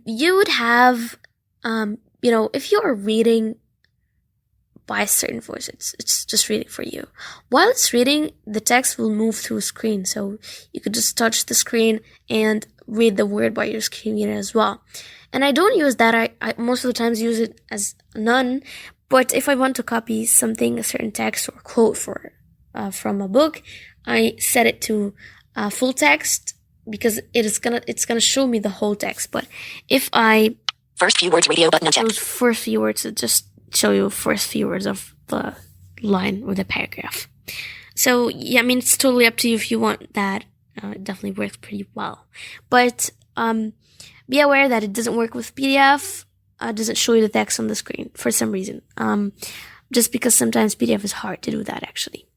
you would have if you are reading by a certain voice, it's just reading for you. While it's reading, the text will move through a screen, so you could just touch the screen and read the word by your screen reader as well. And I don't use that. I most of the times use it as none. But if I want to copy something, a certain text or quote from a book, I set it to full text, because it's gonna show me the whole text. But if I first few words radio button unchecked. Those first few words, it just show you first few words of the line or the paragraph. So yeah, I mean, it's totally up to you if you want that. It definitely works pretty well. But be aware that it doesn't work with PDF. It doesn't show you the text on the screen for some reason. Just because sometimes PDF is hard to do that, actually.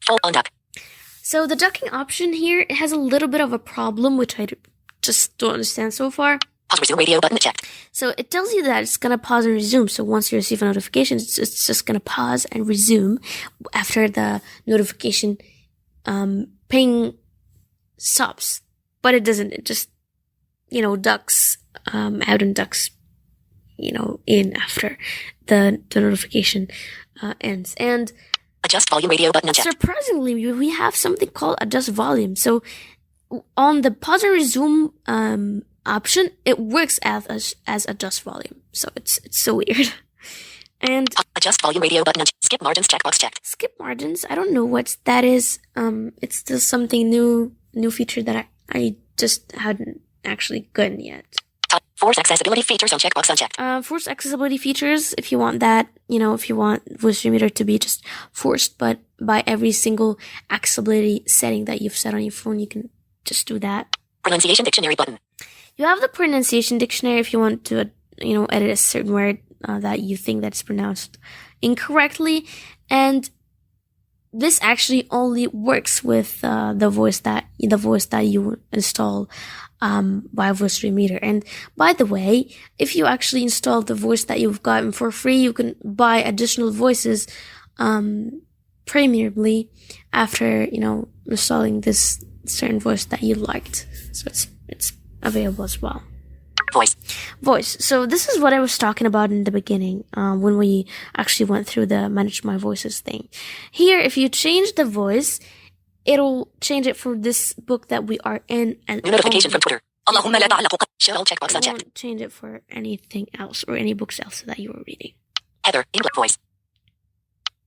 Full undock. So the docking option here, it has a little bit of a problem, which I just don't understand so far. Pause resume radio button checked. So it tells you that it's going to pause and resume. So once you receive a notification, it's just going to pause and resume after the notification ping stops. But it doesn't. It just, ducks out and ducks, in after the notification ends. And adjust volume radio button unchecked. Surprisingly, we have something called adjust volume. So on the pause and resume option, it works as adjust volume. So it's so weird. And adjust volume radio button unchecked. Skip margins checkbox checked. Skip margins, I don't know what that is. It's still something new feature that I just hadn't actually gotten yet. Force accessibility features on checkbox unchecked. Force accessibility features, if you want that, if you want Voicedream Reader to be just forced, but by every single accessibility setting that you've set on your phone, you can just do that. Pronunciation dictionary button. You have the pronunciation dictionary if you want to, edit a certain word that you think that's pronounced incorrectly. And this actually only works with the voice that you install by Voicedream Reader. And by the way, if you actually install the voice that you've gotten for free, you can buy additional voices premiumly after installing this certain voice that you liked. So it's available as well. Voice. So this is what I was talking about in the beginning, when we actually went through the manage my voices thing. Here, if you change the voice, it'll change it for this book that we are in. And new notification from Twitter. Allahumma la ta'allaqu. Show all checkbox unchecked. Won't change it for anything else or any books else that you were reading. Heather, English voice.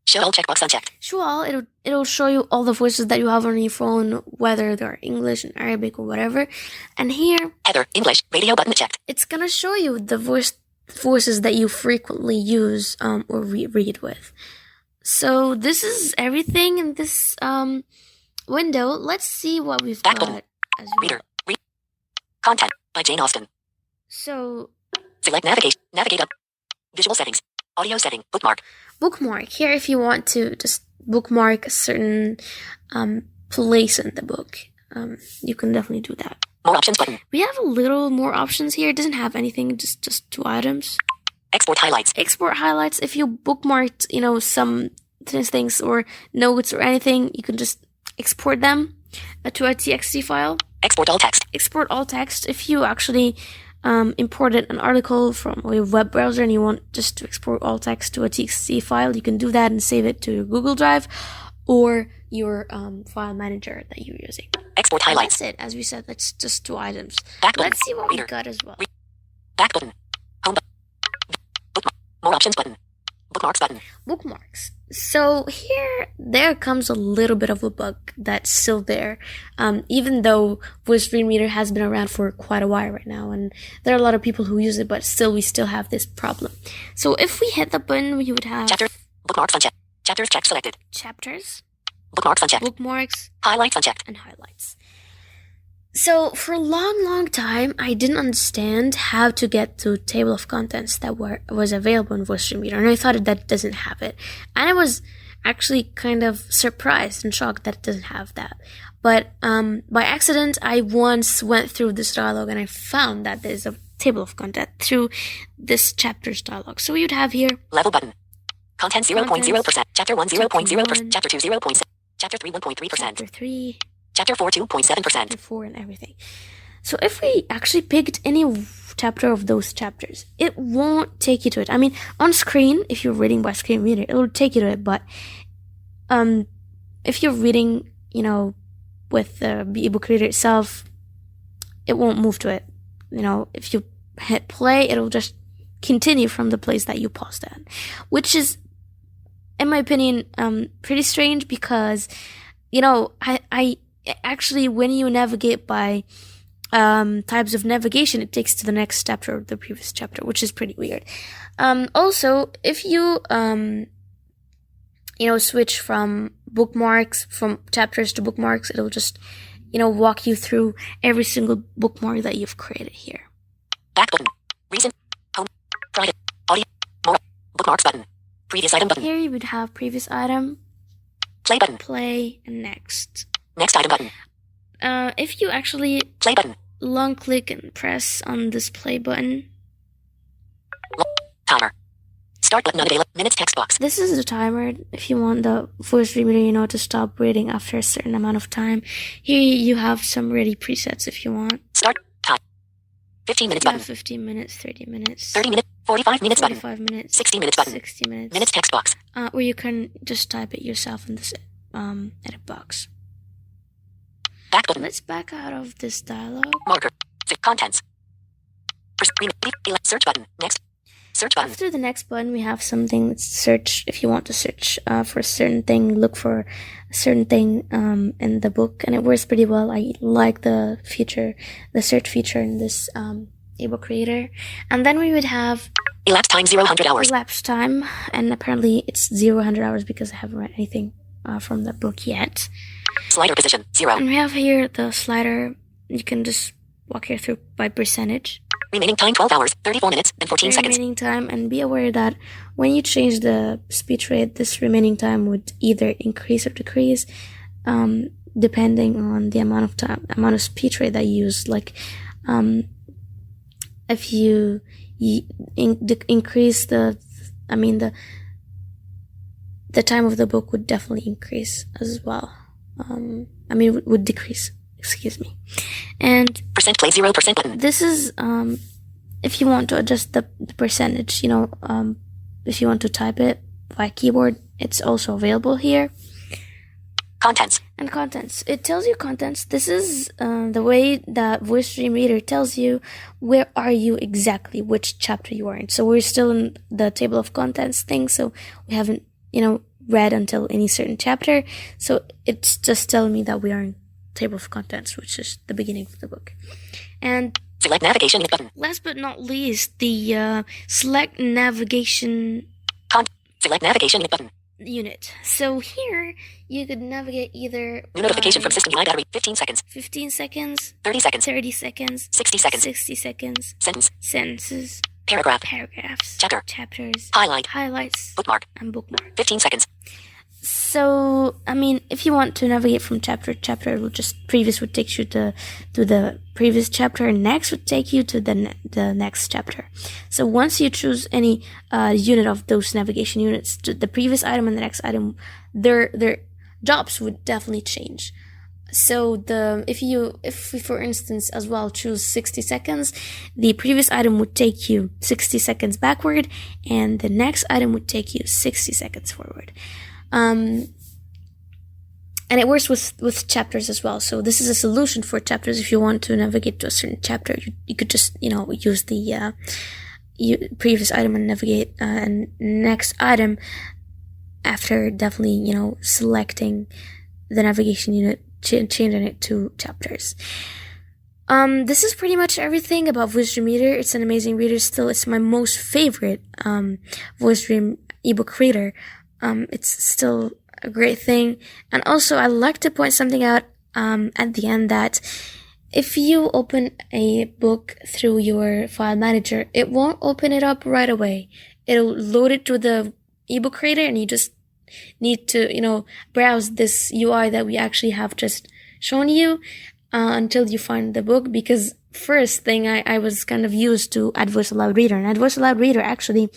Show all checkbox unchecked. Show all, it'll show you all the voices that you have on your phone, whether they're English and Arabic or whatever. And here, Heather, English, radio button checked. It's gonna show you the voices that you frequently use or read with. So this is everything in this window. Let's see what we've Back got button. as Reader. Content by Jane Austen. So select navigate up. Visual settings. Audio setting. Bookmark. Here, if you want to just bookmark a certain place in the book, you can definitely do that. More options button. We have a little more options here. It doesn't have anything, just 2 items. Export highlights. If you bookmarked, some things or notes or anything, you can just export them to a TXT file. Export all text. If you actually imported an article from your web browser and you want just to export all text to a TXT file, you can do that and save it to your Google Drive or your file manager that you're using. Export highlights. That's it. As we said, that's just 2 items. Back button. Let's see what Reader. we got as well. Back button. Home button. Bookmark. More options button. Bookmarks button. Bookmarks. So there comes a little bit of a bug that's still there, even though Voicedream Reader has been around for quite a while right now, and there are a lot of people who use it, but we still have this problem. So if we hit the button, we would have Chapter. Bookmarks unchecked. Chapters checked selected. Chapters. Bookmarks unchecked. Bookmarks. Highlights unchecked. And highlights. So for a long time, I didn't understand how to get to table of contents that was available in Voicedream Reader, and I thought that doesn't have it. And I was actually kind of surprised and shocked that it doesn't have that. But by accident, I once went through this dialogue and I found that there's a table of content through this chapter's dialogue. So you'd have here Level button. Content 0.0%. Chapter 1 0.0%. Chapter 2 0.7%. Chapter 3 1.3%. chapter 3, Chapter 4 2.7%. chapter 4, and everything. So if we actually picked any chapter of those chapters, it won't take you to it. I mean, on screen, if you're reading by screen reader, it will take you to it. But if you're reading, with the ebook reader itself, it won't move to it. If you hit play, it'll just continue from the place that you paused at, which is, in my opinion, pretty strange because, I actually, when you navigate by types of navigation, it takes to the next chapter or the previous chapter, which is pretty weird. Also, if you switch from chapters to bookmarks, it'll just walk you through every single bookmark that you've created here. Back button. Recent. Home. Private. Audio. More. Bookmarks button. Previous item button. Here you would have previous item, Play button. play, and next. Next item button. If you actually Play button. long click and press on this play button, Timer. Start button unavailable. Minutes text box. this is the timer. If you want the Voicedream Reader, to stop reading after a certain amount of time, here you have some ready presets if you want. Start. Time. 15 minutes You button. have 15 minutes, 30 minutes, 30 minutes. 45 minutes button. 45 minutes, 60 minutes button. 60 minutes, Minutes text box. or you can just type it yourself in this edit box. Back button. Let's back out of this dialogue. Marker. Contents. Search button. Next. Search button. After the next button, we have something that's search. If you want to search for a certain thing, look for a certain thing in the book, and it works pretty well. I like the search feature in this ebook reader. And then we would have Elapsed time 0 hours. elapsed time, and apparently it's 0 hours because I haven't read anything from the book yet. Slider position 0. And we have here the slider. You can just walk here through by percentage. Remaining time 12 hours, 34 minutes, and 14 seconds. Remaining time, and be aware that when you change the speech rate, this remaining time would either increase or decrease, depending on the amount of speech rate that you use. Like, if you increase the time of the book would definitely increase as well. Would decrease. Excuse me. And Percent play 0% button. this is if you want to adjust the percentage, if you want to type it by keyboard, it's also available here. Contents. And contents. It tells you contents. This is the way that Voicedream Reader tells you where are you exactly, which chapter you are in. So we're still in the table of contents thing, so we haven't, read until any certain chapter. So it's just telling me that we are in table of contents, which is the beginning of the book. And Select navigation button. last but not least, the select navigation Select navigation button. unit. So here you could navigate either New notification from system high battery. 15 seconds. 15 seconds, 30 seconds. 30 seconds, 60 seconds. 60 seconds, Sentence. sentences, Paragraph. paragraphs, Chapter. chapters, Highlight. highlights, Bookmark. and bookmark. 15 seconds. So, if you want to navigate from chapter to chapter, it will previous would take you to the previous chapter, and next would take you to the next chapter. So once you choose any unit of those navigation units, to the previous item and the next item, their jobs would definitely change. So if we, for instance, as well choose 60 seconds, the previous item would take you 60 seconds backward, and the next item would take you 60 seconds forward. And it works with chapters as well. So this is a solution for chapters. If you want to navigate to a certain chapter, you could just, use the previous item and navigate and next item after definitely, selecting the navigation unit, changing it to chapters. This is pretty much everything about Voicedream Reader. It's an amazing reader still. It's my most favorite Voicedream ebook reader. It's still a great thing. And also, I like to point something out at the end that if you open a book through your file manager, it won't open it up right away. It'll load it to the ebook reader, and you just need to, browse this UI that we actually have just shown you until you find the book. Because first thing, I was kind of used to Aloud Reader, and Aloud Reader actually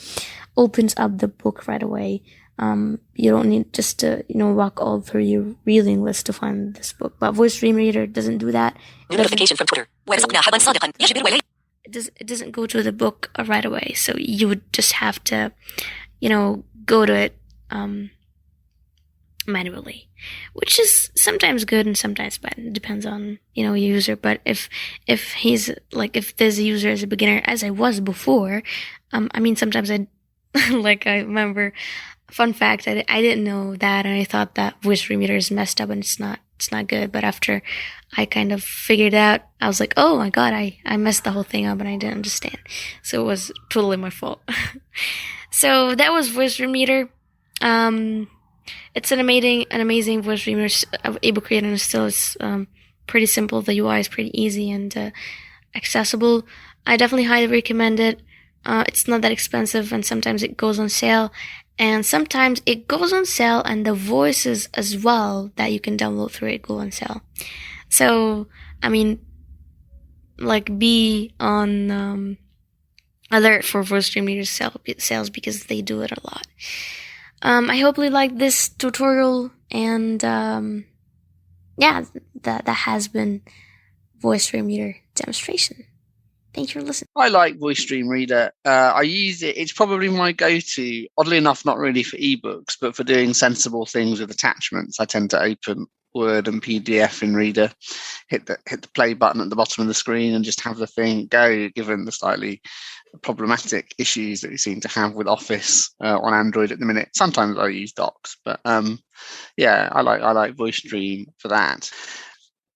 opens up the book right away. You don't need just to, walk all through your reading list to find this book. But Voicedream Reader doesn't do that. New notification from Twitter. It doesn't go to the book right away. So you would just have to, go to it manually, which is sometimes good and sometimes bad. It depends on, your user. But if there's a user as a beginner, as I was before, sometimes I remember, fun fact, I didn't know that, and I thought that Voicedream Reader is messed up and it's not good. But after I kind of figured it out, I was like, oh my god, I messed the whole thing up and I didn't understand. So it was totally my fault. So that was Voicedream Reader. It's an amazing Voicedream Reader ebook reader, and still it's pretty simple. The UI is pretty easy and accessible. I definitely highly recommend it. It's not that expensive, and sometimes it goes on sale. And sometimes it goes on sale and the voices as well that you can download through it go on sale. So, be on alert for Voicedream Reader sales, because they do it a lot. I hope you like this tutorial, and that has been Voicedream Reader demonstration. Thanks for listening. I like Voicedream Reader. I use it. It's probably my go-to. Oddly enough, not really for ebooks, but for doing sensible things with attachments. I tend to open Word and PDF in Reader, hit the play button at the bottom of the screen, and just have the thing go, given the slightly problematic issues that we seem to have with Office on Android at the minute. Sometimes I use Docs, but I like Voicedream for that.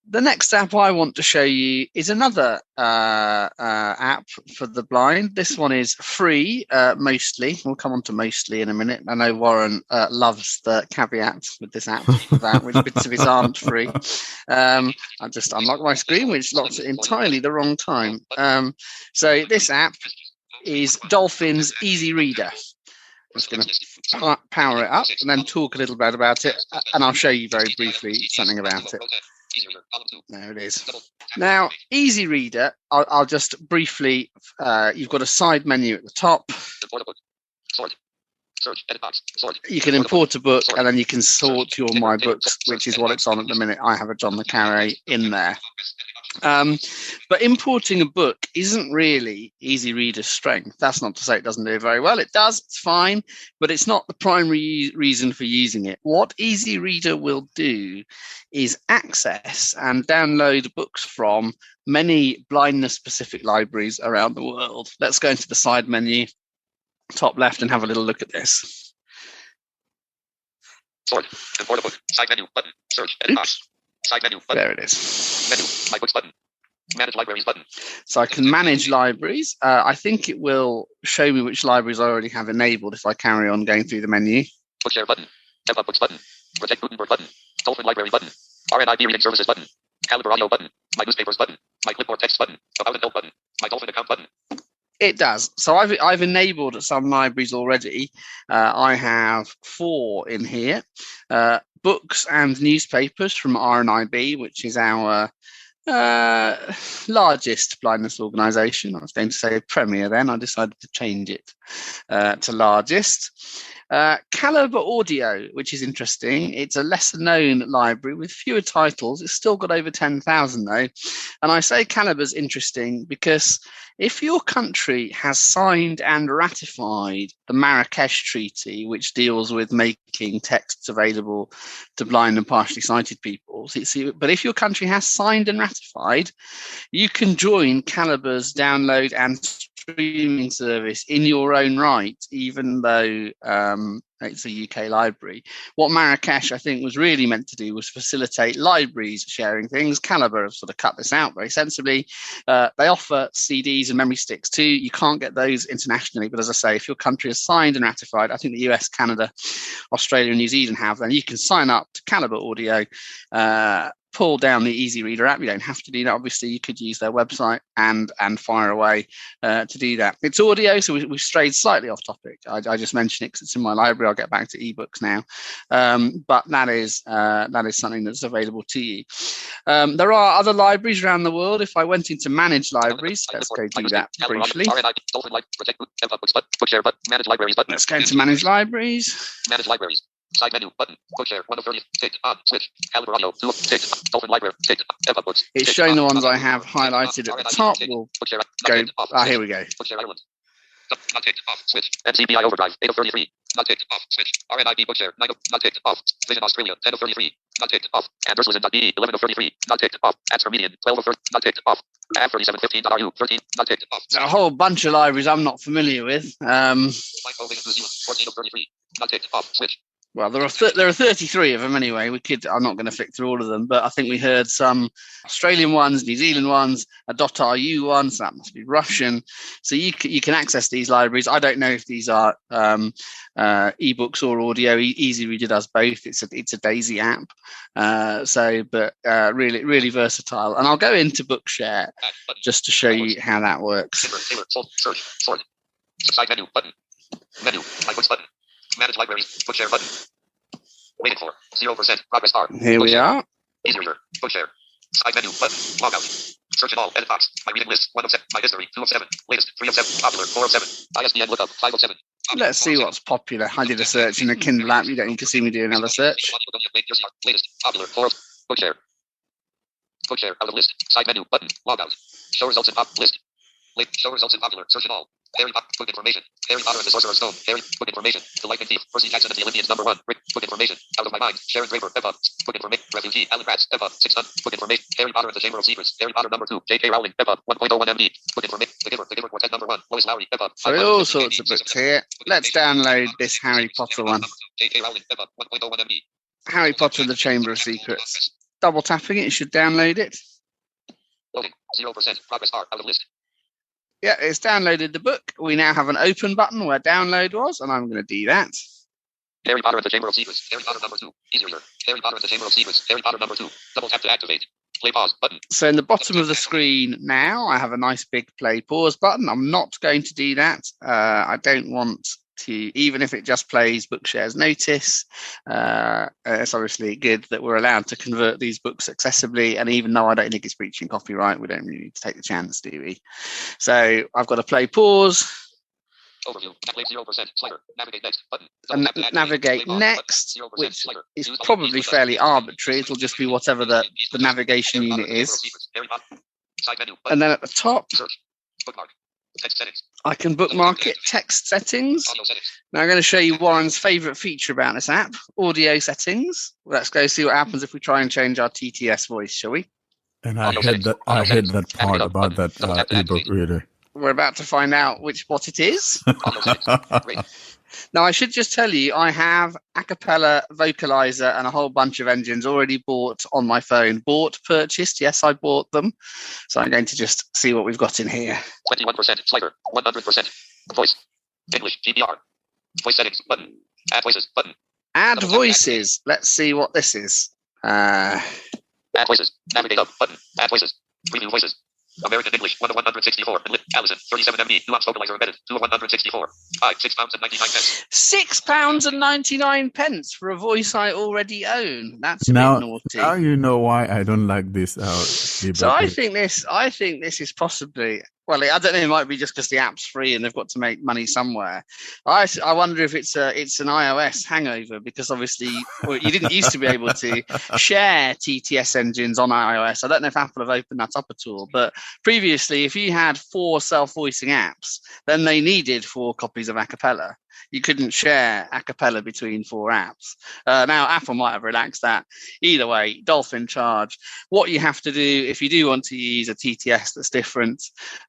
The next app I want to show you is another app for the blind. This one is free, mostly. We'll come on to mostly in a minute. I know Warren loves the caveat with this app, which bits of it aren't free. I just unlocked my screen, which locks it entirely the wrong time. So this app is Dolphin's EasyReader. I'm just going to power it up and then talk a little bit about it, and I'll show you very briefly something about it. There it is. Now, EasyReader, I'll just briefly, you've got a side menu at the top. You can import a book, and then you can sort your My Books, which is what it's on at the minute. I have a John le Carré in there. But importing a book isn't really EasyReader's strength. That's not to say it doesn't do it very well. It does, it's fine, but it's not the primary reason for using it. What EasyReader will do is access and download books from many blindness-specific libraries around the world. Let's go into the side menu, top left, and have a little look at this. Sort. Import a book. Side menu. Button. Search. Edit box. Side menu. Button. There it is. Menu. My Books button. Manage libraries button. So I can manage libraries. I think it will show me which libraries I already have enabled if I carry on going through the menu. Bookshare button. Dev Books button. Project Gutenberg button. Dolphin Library button. RNIB Reading Services button. Caliber Audio button. My Newspapers button. My Clipboard Text button. About a Note button. My Dolphin Account button. It does. So I've enabled some libraries already. I have 4 in here. Books and newspapers from RNIB, which is our largest blindness organisation. I was going to say Premier then. I decided to change it to largest. Caliber Audio, which is interesting. It's a lesser known library with fewer titles. It's still got over 10,000 though. And I say Caliber's interesting because if your country has signed and ratified the Marrakesh Treaty, which deals with making texts available to blind and partially sighted people, but if your country has signed and ratified, you can join Caliber's download and streaming service in your own right, even though it's a UK library. What Marrakesh, I think, was really meant to do was facilitate libraries sharing things. Caliber have sort of cut this out very sensibly. They offer CDs and memory sticks too. You can't get those internationally, but as I say, if your country has signed and ratified, I think the US, Canada, Australia and New Zealand have, then you can sign up to Caliber Audio pull down the EasyReader app. You don't have to do that. Obviously, you could use their website and fire away to do that. It's audio, so we've strayed slightly off topic. I just mentioned it because it's in my library. I'll get back to ebooks now, but that is something that's available to you. There are other libraries around the world. If I went into Manage Libraries, let's go do that briefly. Let's go into Manage Libraries. Manage Libraries. Side menu button. Bookshare 1 of 30. Tick on switch. Caliber audio 2 of tick. Dolphin Library tick. Ebook books. It's showing the ones I have highlighted at the top. We'll go. Here we go. Bookshare Ireland. Not ticked off. Switch. MCBI Overdrive 8 of 33. Not ticked off. Switch. RNIB Bookshare 9 of not ticked off. Vision Australia 10 of 33. Not ticked off. Anderslisten.be 11 of 33. Not ticked off. Ads for Median 12 of 30. Not ticked off. Ad 3715.ru 13. Not ticked off. A whole bunch of libraries I'm not familiar with. 14 of 33. Not ticked off. Switch. Well, there are 33 of them anyway. I'm not going to flick through all of them, but I think we heard some Australian ones, New Zealand ones, a .ru one, so that must be Russian. So you can access these libraries. I don't know if these are ebooks or audio. EasyReader does both. It's a Daisy app, but really really versatile. And I'll go into Bookshare just to show you how that works. Search. Sort. Subside menu button. Menu. My books button. Manage Libraries, Bookshare button. Waiting for 0% progress bar. Here we are. EasyReader, Bookshare. Side menu button. Log out. Search in all. Edit box. My reading list. 1 of 7. My history. 2 of 7. Latest. 3 of 7. Popular. 4 of 7. ISBN lookup. 5 of 7. Let's see what's popular. I did a search in the Kindle app. You don't need to see me do another search. Latest. Popular. 4 of Bookshare. Bookshare. Out of list. Side menu button. Log out. Show results in pop list. Show results in popular. Search in all. Harry Potter book information. Harry Potter and the Sorcerer's Stone. Harry book information. The Lightning Thief. Percy Jackson and the Olympians #1. Rick book information. Out of My Mind. Sharon Draper. Eva. Book information. Refugee. Alan Kratz. Eva. 6 book information. Harry Potter and the Chamber of Secrets. Harry Potter #2. J.K. Rowling. Eva. 1.01 MD. Book information. The Giver Quartet #1. Lois Lowry. Eva. So all sorts of books here. Let's download this Harry Potter one. J.K. Rowling. Eva. 1.01 MD. Harry Potter and the Chamber of Secrets. Double tapping it should download it. Loading. 0% progress bar. Out of list. Yeah, it's downloaded the book. We now have an open button where download was, and I'm going to do that. Harry Potter and the Chamber of Secrets. Harry Potter #2. EasyReader. Harry Potter and the Chamber of Secrets. Harry Potter #2. Double tap to activate. Play pause button. So in the bottom of the screen now, I have a nice big play pause button. I'm not going to do that. I don't want to, even if it just plays Bookshare's notice. It's obviously good that we're allowed to convert these books accessibly, and even though I don't think it's breaching copyright, we don't really need to take the chance, do we? So I've got to play pause. Overview. 0%. Slider. Navigate next button. And navigate next, which is probably fairly arbitrary. It'll just be whatever the navigation unit is. And then at the top, Bookmark. Text settings. I can bookmark it. Text settings. Now I'm going to show you Warren's favorite feature about this app, audio settings. Let's go see what happens if we try and change our TTS voice, shall we? And I heard that part about that ebook reader. We're about to find out what it is. Now, I should just tell you, I have Acapella, Vocalizer, and a whole bunch of engines already bought on my phone. Purchased. Yes, I bought them. So I'm going to just see what we've got in here. 21%. Slider. 100%. Voice. English. GBR. Voice settings. Button. Add voices. Button. Add voices. Let's see what this is. Add voices. Navigate up. Button. Add voices. Preview voices. American English 1 of 164. Allison 37 MB. Nuance vocalizer embedded 2 of 164. £6.99. £6.99 for a voice I already own. That's a bit naughty. Now you know why I don't like this. So I think this is possibly. Well, I don't know. It might be just because the app's free and they've got to make money somewhere. I wonder if it's an iOS hangover, because obviously you didn't used to be able to share TTS engines on iOS. I don't know if Apple have opened that up at all, but previously, if you had 4 self-voicing apps, then they needed 4 copies of Acapella. You couldn't share Acapella between 4 apps. Now, Apple might have relaxed that. Either way, Dolphin charge. What you have to do if you do want to use a TTS that's different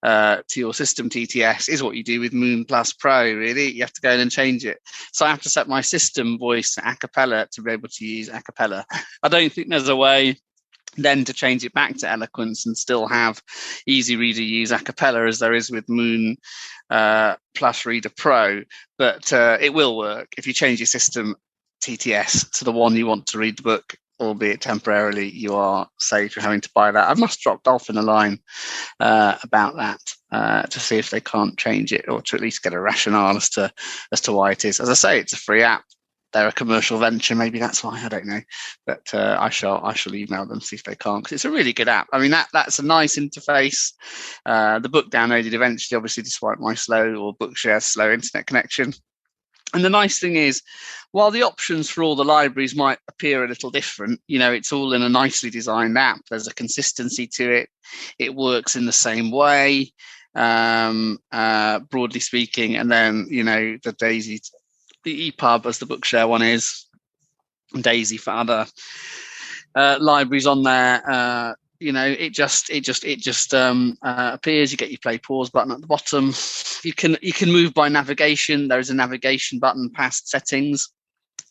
to your system TTS is what you do with Moon Plus Pro, really. You have to go in and change it. So I have to set my system voice to Acapella to be able to use Acapella. I don't think there's a way then to change it back to Eloquence and still have EasyReader use Acapella as there is with Moon Plus Reader Pro, but it will work if you change your system TTS to the one you want to read the book albeit temporarily, you are saved from having to buy that. I must drop Dolphin a line about that to see if they can't change it, or to at least get a rationale as to why it is. As I say, it's a free app. They're a commercial venture, maybe that's why, I don't know. But I shall email them, see if they can't, because it's a really good app. I mean, that's a nice interface. The book downloaded eventually, obviously, despite my slow, or Bookshare's slow internet connection. And the nice thing is, while the options for all the libraries might appear a little different, it's all in a nicely designed app. There's a consistency to it. It works in the same way, broadly speaking. And then, the EPUB, as the Bookshare one is, Daisy for other libraries on there. It just appears. You get your play pause button at the bottom. You can move by navigation. There is a navigation button past settings.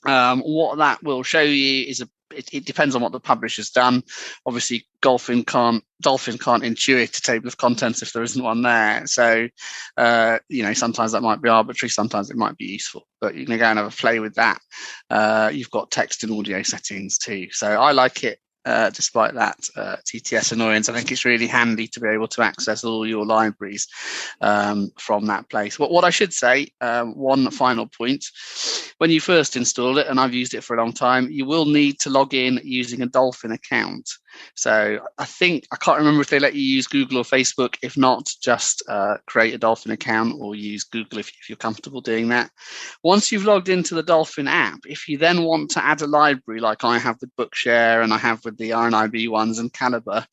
What that will show you is it depends on what the publisher's done. Obviously, Dolphin can't intuit a table of contents if there isn't one there. So, sometimes that might be arbitrary, sometimes it might be useful. But you can go and have a play with that. You've got text and audio settings too. So I like it. Despite that TTS annoyance, I think it's really handy to be able to access all your libraries from that place. What I should say, one final point, when you first install it, and I've used it for a long time, you will need to log in using a Dolphin account. So I can't remember if they let you use Google or Facebook. If not, just create a Dolphin account or use Google if you're comfortable doing that. Once you've logged into the Dolphin app, if you then want to add a library like I have with Bookshare and I have with the RNIB ones and Calibre,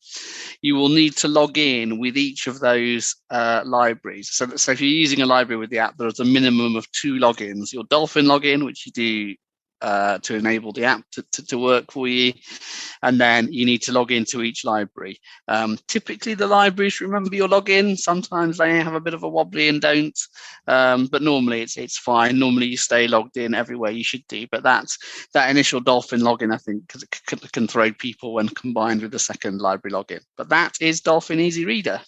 you will need to log in with each of those libraries. So if you're using a library with the app, there's a minimum of 2 logins. Your Dolphin login, which you do to enable the app to work for you, and then you need to log into each library. Typically the libraries remember your login. Sometimes they have a bit of a wobbly and don't, but normally it's fine. Normally you stay logged in everywhere you should do, but that initial Dolphin login, I think, because it can throw people when combined with the second library login. But that is Dolphin EasyReader.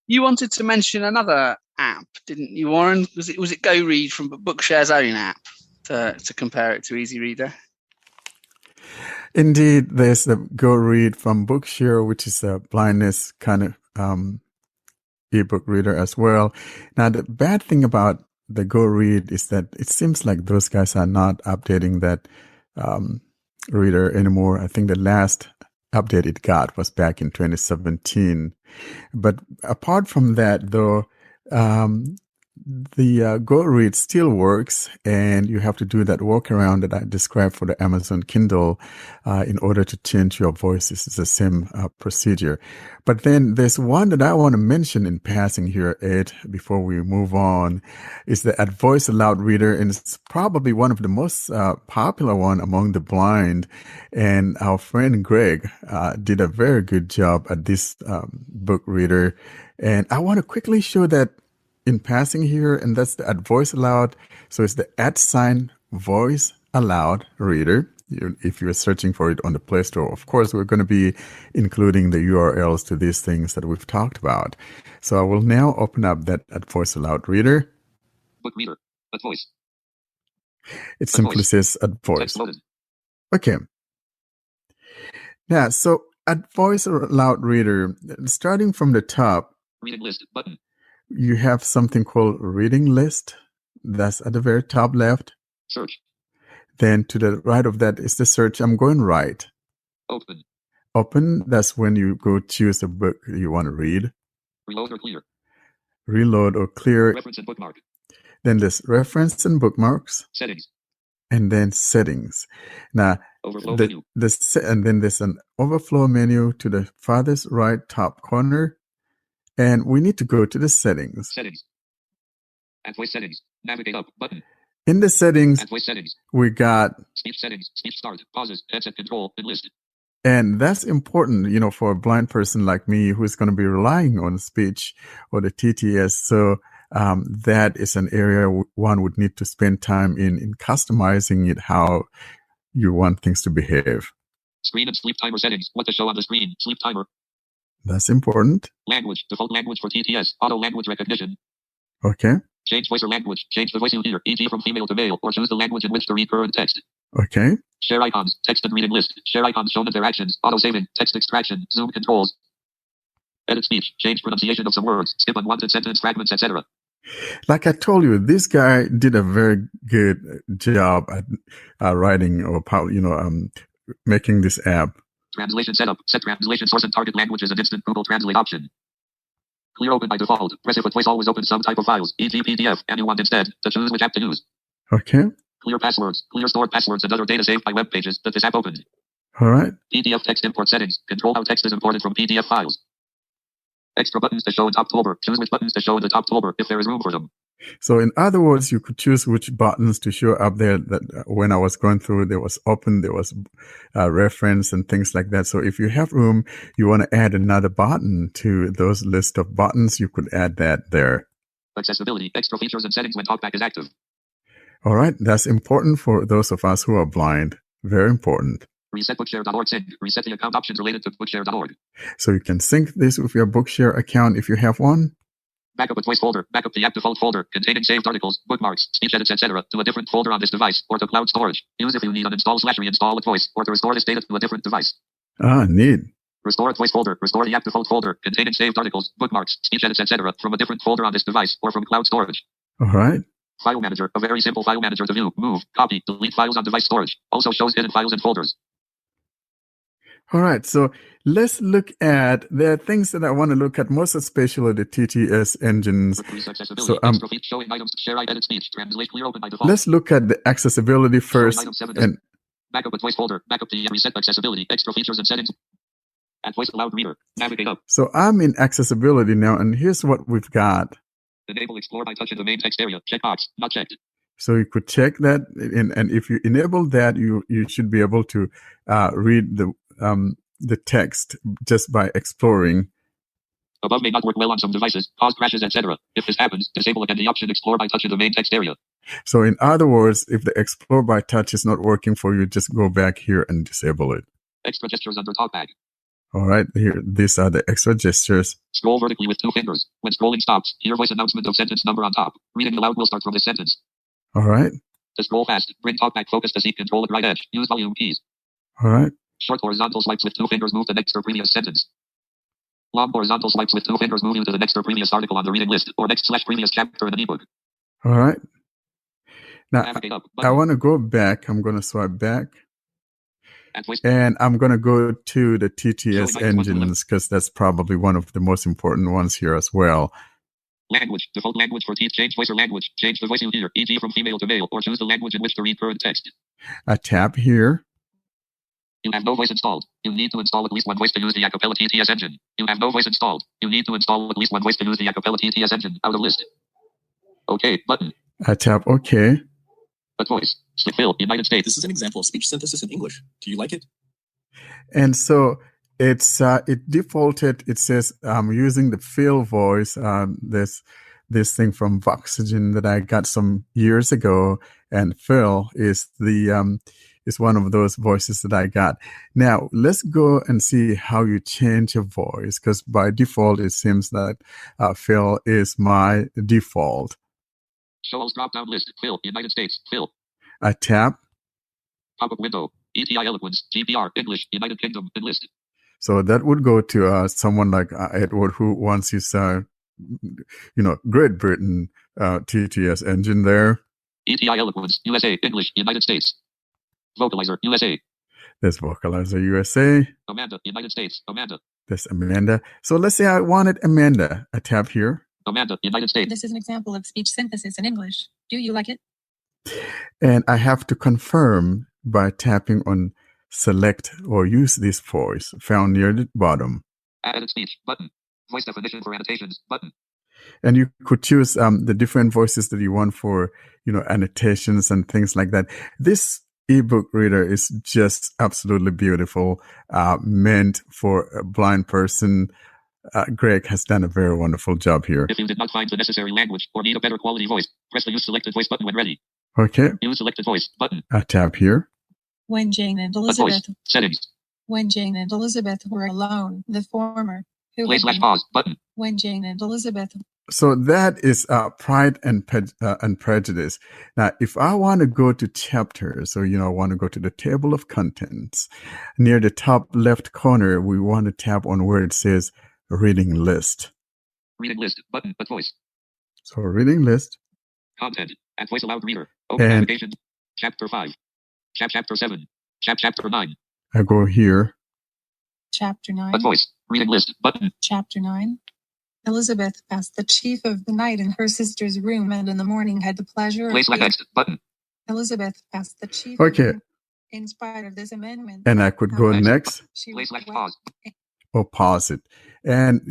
You wanted to mention another app, didn't you, Warren? Was it Go Read from Bookshare's own app? To compare it to EasyReader? Indeed, there's the Go Read from Bookshare, which is a blindness kind of ebook reader as well. Now, the bad thing about the Go Read is that it seems like those guys are not updating that reader anymore. I think the last update it got was back in 2017. But apart from that, though, the Go Read still works, and you have to do that workaround that I described for the Amazon Kindle in order to change your voices. It's the same procedure. But then there's one that I want to mention in passing here, Ed, before we move on, is the Aloud Reader, and it's probably one of the most popular one among the blind. And our friend Greg did a very good job at this book reader. And I want to quickly show that in passing here, and that's the @VoiceAloud. So it's the @VoiceAloud Reader. If you're searching for it on the Play Store, of course, we're going to be including the URLs to these things that we've talked about. So I will now open up that @VoiceAloud Reader. Book reader, @voice. It simply says @voice. Okay. Now, so @VoiceAloud Reader, starting from the top, reading list button. You have something called reading list. That's at the very top left. Search. Then to the right of that is the search. I'm going right. Open. That's when you go choose a book you want to read. Reload or clear. Reload or clear. Reference and bookmark. Then there's reference and bookmarks. Settings. And then settings. Now, overflow menu. And then there's an overflow menu to the farthest right top corner. And we need to go to the settings. Settings. And voice settings. Navigate up button. In the settings, and voice settings. We got speech settings, speech start, pauses, headset control, and list. And that's important, for a blind person like me who's going to be relying on speech or the TTS. So that is an area one would need to spend time in customizing it how you want things to behave. Screen and sleep timer settings. What to show on the screen. Sleep timer. That's important. Language. Default language for TTS. Auto language recognition. Okay. Change voice or language. Change the voice you hear, e.g. from female to male, or choose the language in which to read current text. Okay. Share icons. Text and reading list. Share icons shown as their actions. Auto saving. Text extraction. Zoom controls. Edit speech. Change pronunciation of some words. Skip unwanted sentence fragments, etc. Like I told you, this guy did a very good job at writing or making this app. Translation setup. Set translation source and target language as an instant Google Translate option. Clear open by default. Press if with voice always open some type of files, e.g. PDF, and you want instead to choose which app to use. Okay. Clear passwords. Clear stored passwords and other data saved by web pages that this app opened. All right. PDF text import settings. Control how text is imported from PDF files. Extra buttons to show in top toolbar. Choose which buttons to show in the top toolbar if there is room for them. So in other words, you could choose which buttons to show up there. That when I was going through, there was open, there was reference and things like that. So if you have room, you want to add another button to those list of buttons, you could add that there. Accessibility, extra features and settings when talkback is active. All right. That's important for those of us who are blind. Very important. Reset Bookshare.org sync. Reset the account options related to Bookshare.org. So you can sync this with your Bookshare account if you have one. Backup with voice folder. Backup the app default folder containing saved articles, bookmarks, speech edits, etc. to a different folder on this device or to cloud storage. Use if you need uninstall/reinstall with voice or to restore this data to a different device. Ah, neat. Restore a voice folder. Restore the app default folder containing saved articles, bookmarks, speech edits, etc. from a different folder on this device or from cloud storage. All right. File manager. A very simple file manager to view, move, copy, delete files on device storage. Also shows hidden files and folders. All right, so let's look at, there are things that I want to look at, most especially the TTS engines. So let's look at the accessibility first. And backup with voice folder, backup the reset accessibility, extra features and settings, and voice Aloud Reader. Navigate up. So I'm in accessibility now, and here's what we've got. Enable explore by touch in the main text area. Checkbox, not checked. So you could check that, and if you enable that, you should be able to read the text just by exploring. Above may not work well on some devices, cause crashes, etc. If this happens, disable again the option explore by touch in the main text area. So in other words, if the explore by touch is not working for you, just go back here and disable it. Extra gestures under talkback. All right, here, these are the extra gestures. Scroll vertically with 2 fingers. When scrolling stops, hear voice announcement of sentence number on top. Reading aloud will start from this sentence. All right. To scroll fast, bring talkback focus to seek control at right edge. Use volume keys. All right. Short horizontal swipes with 2 fingers move to next or previous sentence. Long horizontal swipes with 2 fingers move you to the next or previous article on the reading list, or next/previous chapter in an ebook. All right. Now, up, I want to go back. I'm going to swipe back. And I'm going to go to the TTS engines because that's probably one of the most important ones here as well. Language. Default language for teeth. Change voice or language. Change the voice you hear, e.g. from female to male, or choose the language in which to read current text. I tap here. You have no voice installed. You need to install at least one voice to use the Acapella TTS engine. You have no voice installed. You need to install at least one voice to use the Acapella TTS engine. Out of list. OK button. I tap OK. But voice. Fill. United States. This is an example of speech synthesis in English. Do you like it? And so it's it defaulted. It says I'm using the Phil voice. This thing from Voxygen that I got some years ago, and Phil is the is one of those voices that I got. Now let's go and see how you change your voice, because by default it seems that Phil is my default. Show all drop-down list. Phil. United States. Phil. I tap. Pop-up window. ETI Eloquence. GPR. English. United Kingdom. Enlist. So that would go to someone like Edward, who wants his, Great Britain TTS engine there. ETI Eloquence. USA. English. United States. Vocalizer. USA. There's Vocalizer USA. Amanda. United States. Amanda. There's Amanda. So let's say I wanted Amanda. I tap here. Amanda. United States. This is an example of speech synthesis in English. Do you like it? And I have to confirm by tapping on select or use this voice found near the bottom. Added speech button. Voice definition for annotations button. And you could choose the different voices that you want for, annotations and things like that. This ebook reader is just absolutely beautiful, meant for a blind person. Greg has done a very wonderful job here. If you did not find the necessary language or need a better quality voice, press the Use Selected Voice button when ready. Okay. Use Selected Voice button. I tap here. When Jane and Elizabeth. Settings. When Jane and Elizabeth were alone, the former Who Play had slash been pause button. when Jane and Elizabeth. So that is Pride and Prejudice. Now, if I want to go to chapters, or I want to go to the table of contents, near the top left corner, we want to tap on where it says Reading List. Reading list button. But voice. So Reading List. Content. And voice Aloud Reader. Open And navigation. Chapter 5. Chapter 7. Chapter 9. I go here. Chapter 9. But voice. Reading list button. Chapter 9. Elizabeth passed the chief of the night in her sister's room, and in the morning had the pleasure Play of slash text button. Elizabeth passed the chief. Okay. In spite of this amendment. And I could go next Play slash pause. or pause it. And,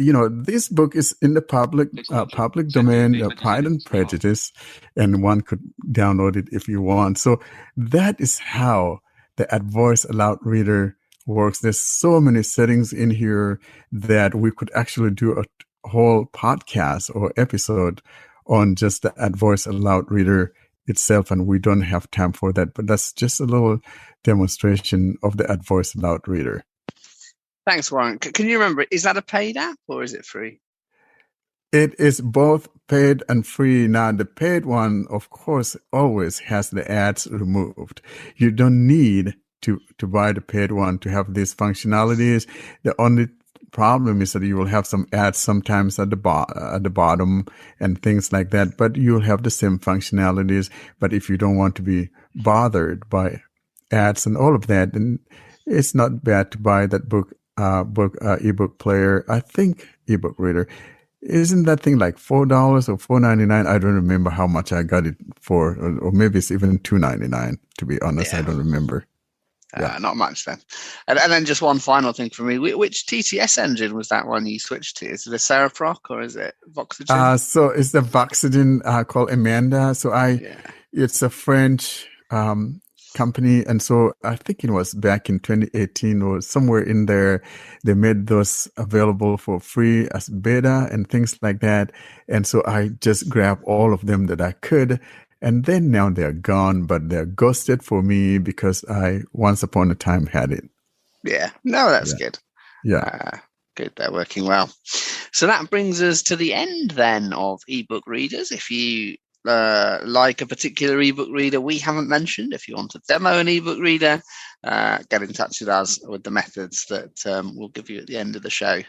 this book is in the public domain, Pride and Prejudice, and one could download it if you want. So that is how the Voice Aloud Reader works. There's so many settings in here that we could actually do a whole podcast or episode on just the Voice Aloud Reader itself, and we don't have time for that. But that's just a little demonstration of the Voice Aloud Reader. Thanks, Warren. Can you remember, is that a paid app or is it free? It is both paid and free. Now, the paid one, of course, always has the ads removed. You don't need to buy the paid one to have these functionalities. The only problem is that you will have some ads sometimes at the bottom and things like that, but you'll have the same functionalities. But if you don't want to be bothered by ads and all of that, then it's not bad to buy that ebook player. I think ebook reader. Isn't that thing like $4 or $4.99? I don't remember how much I got it for, or maybe it's even $2.99. To be honest, I don't remember. Not much then. And then just one final thing for me. Which TTS engine was that one you switched to? Is it a Cereproc or is it Voxogen? So it's the Voxogen called Amanda. So it's a French company. And so I think it was back in 2018 or somewhere in there, they made those available for free as beta and things like that. And so I just grabbed all of them that I could. And then now they're gone, but they're ghosted for me because I once upon a time had it. Yeah. No, that's good. Yeah. Good. They're working well. So that brings us to the end then of ebook readers. If you like a particular ebook reader we haven't mentioned, if you want to demo an ebook reader, get in touch with us with the methods that we'll give you at the end of the show.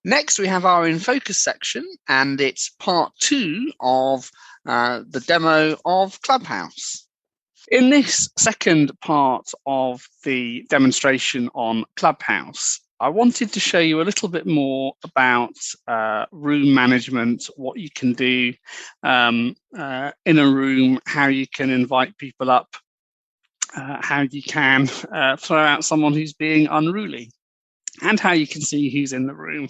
Next, we have our In Focus section, and it's part 2 of the demo of Clubhouse. In this second part of the demonstration on Clubhouse, I wanted to show you a little bit more about room management, what you can do in a room, how you can invite people up, how you can throw out someone who's being unruly, and how you can see who's in the room.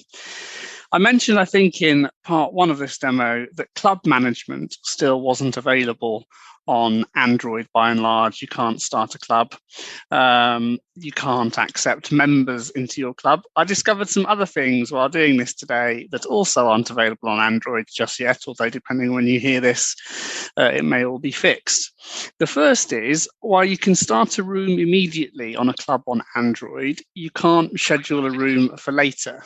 I mentioned, I think, in part 1 of this demo that club management still wasn't available on Android by and large. You can't start a club. You can't accept members into your club. I discovered some other things while doing this today that also aren't available on Android just yet, although depending on when you hear this, it may all be fixed. The first is, while you can start a room immediately on a club on Android, you can't schedule a room for later.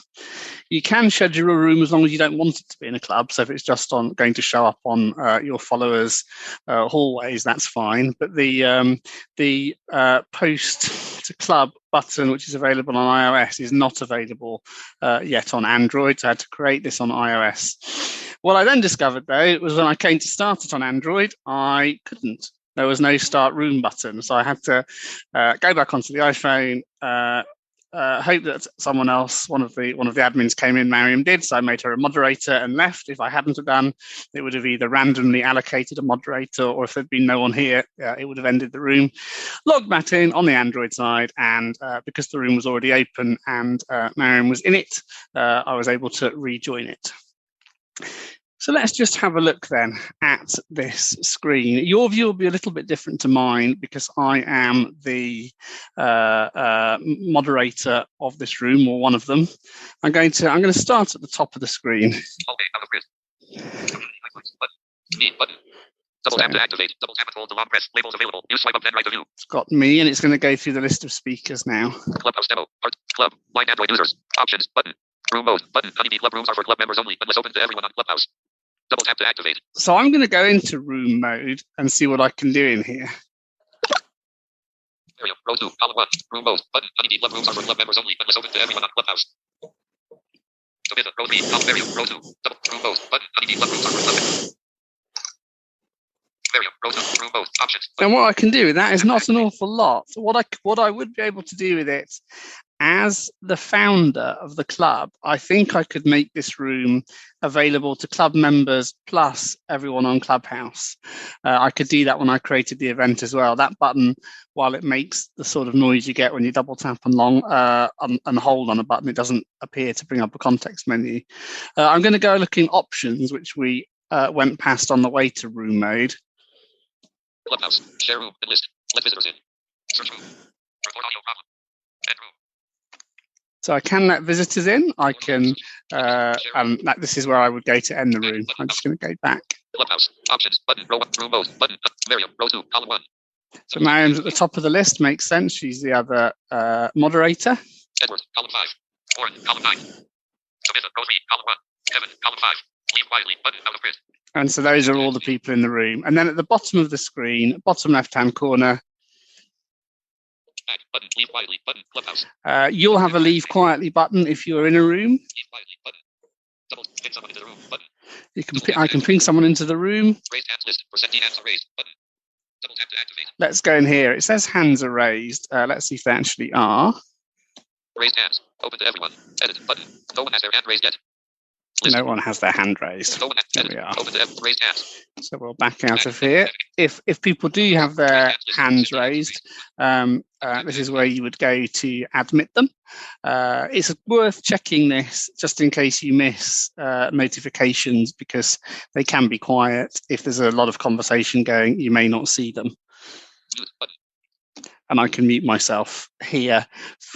You can schedule a room as long as you don't want it to be in a club. So if it's just going to show up on your followers' hallways, that's fine. But the post to club button, which is available on iOS, is not available yet on Android. So I had to create this on iOS. What I then discovered, though, was when I came to start it on Android, I couldn't. There was no start room button. So I had to go back onto the iPhone, hope that someone else, one of the admins came in. Mariam did, so I made her a moderator and left. If I hadn't have done, it would have either randomly allocated a moderator, or if there'd been no one here, it would have ended the room. Logged back in on the Android side, and because the room was already open and Mariam was in it, I was able to rejoin it. So let's just have a look then at this screen. Your view will be a little bit different to mine because I am the moderator of this room, or one of them. I'm going to start at the top of the screen. Double tap to activate. Double tap and hold the long press. Labels available. Use swipe up then right to view. It's got me, and it's going to go through the list of speakers now. Clubhouse demo. Art. Club. Blind Android users. Options. Button. Room mode. Button. Honeybee club rooms are for club members only, unless open to everyone on Clubhouse. Double tap to activate. So I'm going to go into room mode and see what I can do in here. Area. Row 2. Column 1. Room mode. Button. Honeybee club rooms are for club members only, unless open to everyone on Clubhouse. Submit. Row 3. Column area. Row 2. Double. Room mode. Button. Honeybee club rooms are for club members. Area. Row 2. Room mode. Options. And what I can do with that is not an awful lot. What I would be able to do with it, as the founder of the club, I think I could make this room available to club members plus everyone on Clubhouse. I could do that when I created the event as well. That button, while it makes the sort of noise you get when you double tap and hold on a button, it doesn't appear to bring up a context menu. I'm going to go look in options, which we went past on the way to room mode. Clubhouse. Share room. And list. Let visitors in. Search room. Report audio problem. End room. So I can let visitors in. I can, this is where I would go to end the room. I'm just going to go back. Clubhouse. Options. Button. Row 1. Room mode. Button. Miriam. Row 2. Column 1. So Mariam's at the top of the list. Makes sense. She's the other moderator. Edward. Column 5. Warren. Column 9. Samantha. Row 3. Column 1. Kevin. Column 5. Leave quietly. Button. Out of grid. And so those are all the people in the room. And then at the bottom of the screen, bottom left-hand corner, button, leave quietly, button, Clubhouse. You'll have a leave quietly button if you're in a room. Leave quietly, button. Double ping someone into the room, button. I can ping someone into the room. Raised hands list. Percent hands are raised, button. Double tap to activate. Let's go in here. It says hands are raised. Let's see if they actually are. Raised hands. Open to everyone. Edit button. No one has their hand raised yet. No one has their hand raised. There we are. Raised hands. So we'll back out of here. If people do have their hands raised, this is where you would go to admit them. It's worth checking this just in case you miss notifications, because they can be quiet. If there's a lot of conversation going, you may not see them. And I can mute myself here,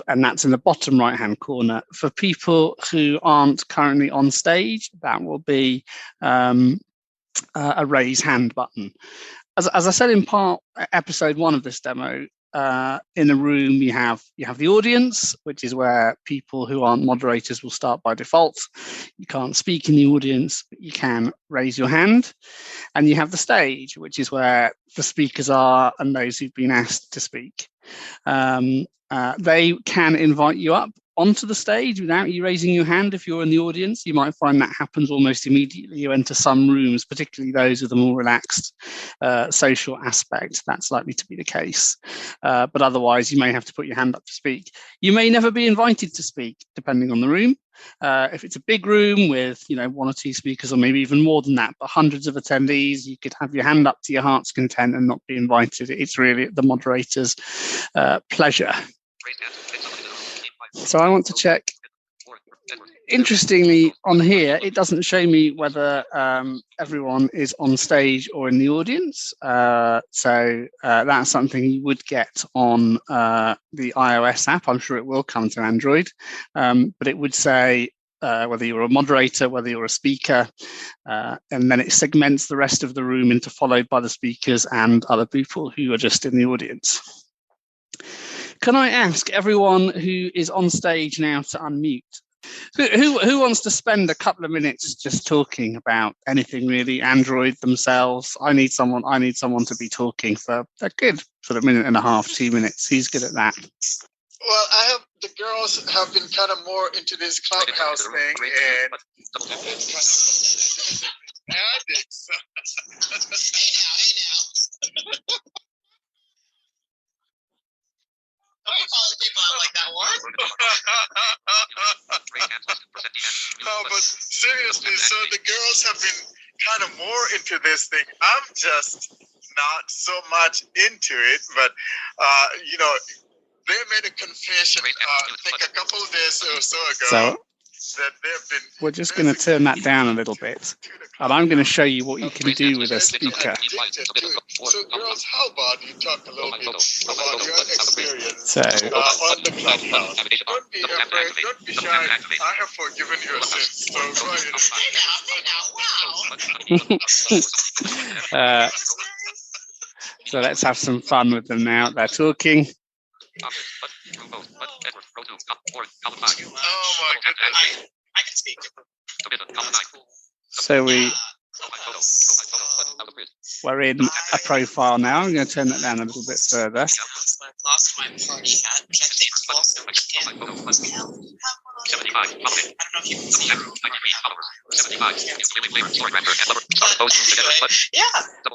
and that's in the bottom right-hand corner. For people who aren't currently on stage, that will be a raise hand button. As I said in episode 1 of this demo, in the room you have the audience, which is where people who aren't moderators will start by default. You can't speak in the audience, but you can raise your hand. And you have the stage, which is where the speakers are and those who've been asked to speak. They can invite you up onto the stage without you raising your hand. If you're in the audience, you might find that happens almost immediately. You enter some rooms, particularly those with a more relaxed social aspect, that's likely to be the case. But otherwise, you may have to put your hand up to speak. You may never be invited to speak, depending on the room. If it's a big room with 1 or 2 speakers, or maybe even more than that, but hundreds of attendees, you could have your hand up to your heart's content and not be invited. It's really the moderator's pleasure. So I want to check. Interestingly, on here, it doesn't show me whether everyone is on stage or in the audience. So that's something you would get on the iOS app. I'm sure it will come to Android. But it would say whether you're a moderator, whether you're a speaker, and then it segments the rest of the room into followed by the speakers and other people who are just in the audience. Can I ask everyone who is on stage now to unmute? Who wants to spend a couple of minutes just talking about anything really? Android themselves. I need someone to be talking for a good sort of minute and a half, 2 minutes. Who's good at that? Well, the girls have been kind of more into this Clubhouse thing, and addicts. Hey now. Don't be calling people out like that, Warren. No, but seriously, so the girls have been kind of more into this thing. I'm just not so much into it, but they made a confession, I think a couple of days or so ago. That they've been. We're just going to turn that down a little bit, and I'm going to show you what you can do with a speaker. So, girls, how about you talk a little bit about your experience on the Clubhouse? Don't be afraid, don't be shy. I have forgiven your sins. So go ahead. Wow. So let's have some fun with them now. They're talking. Oh my goodness. I can speak. So we're in a profile now. I'm going to turn that down a little bit further. I lost my party hat, which I think is also I don't know if you can see it.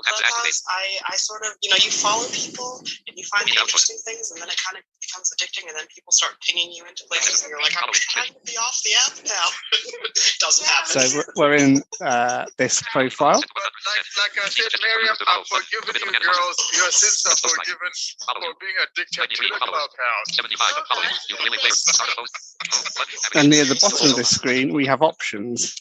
Clubhouse, I sort of, you follow people and you find interesting things, and then it kind of becomes addicting, and then people start pinging you into places, and you're like, I'm trying to be off the app now. Doesn't happen. So we're in this profile. Like I said, Miriam, I'm forgiving you girls. Your sins are forgiven for being addicted to the Clubhouse. And near the bottom of this screen, we have options.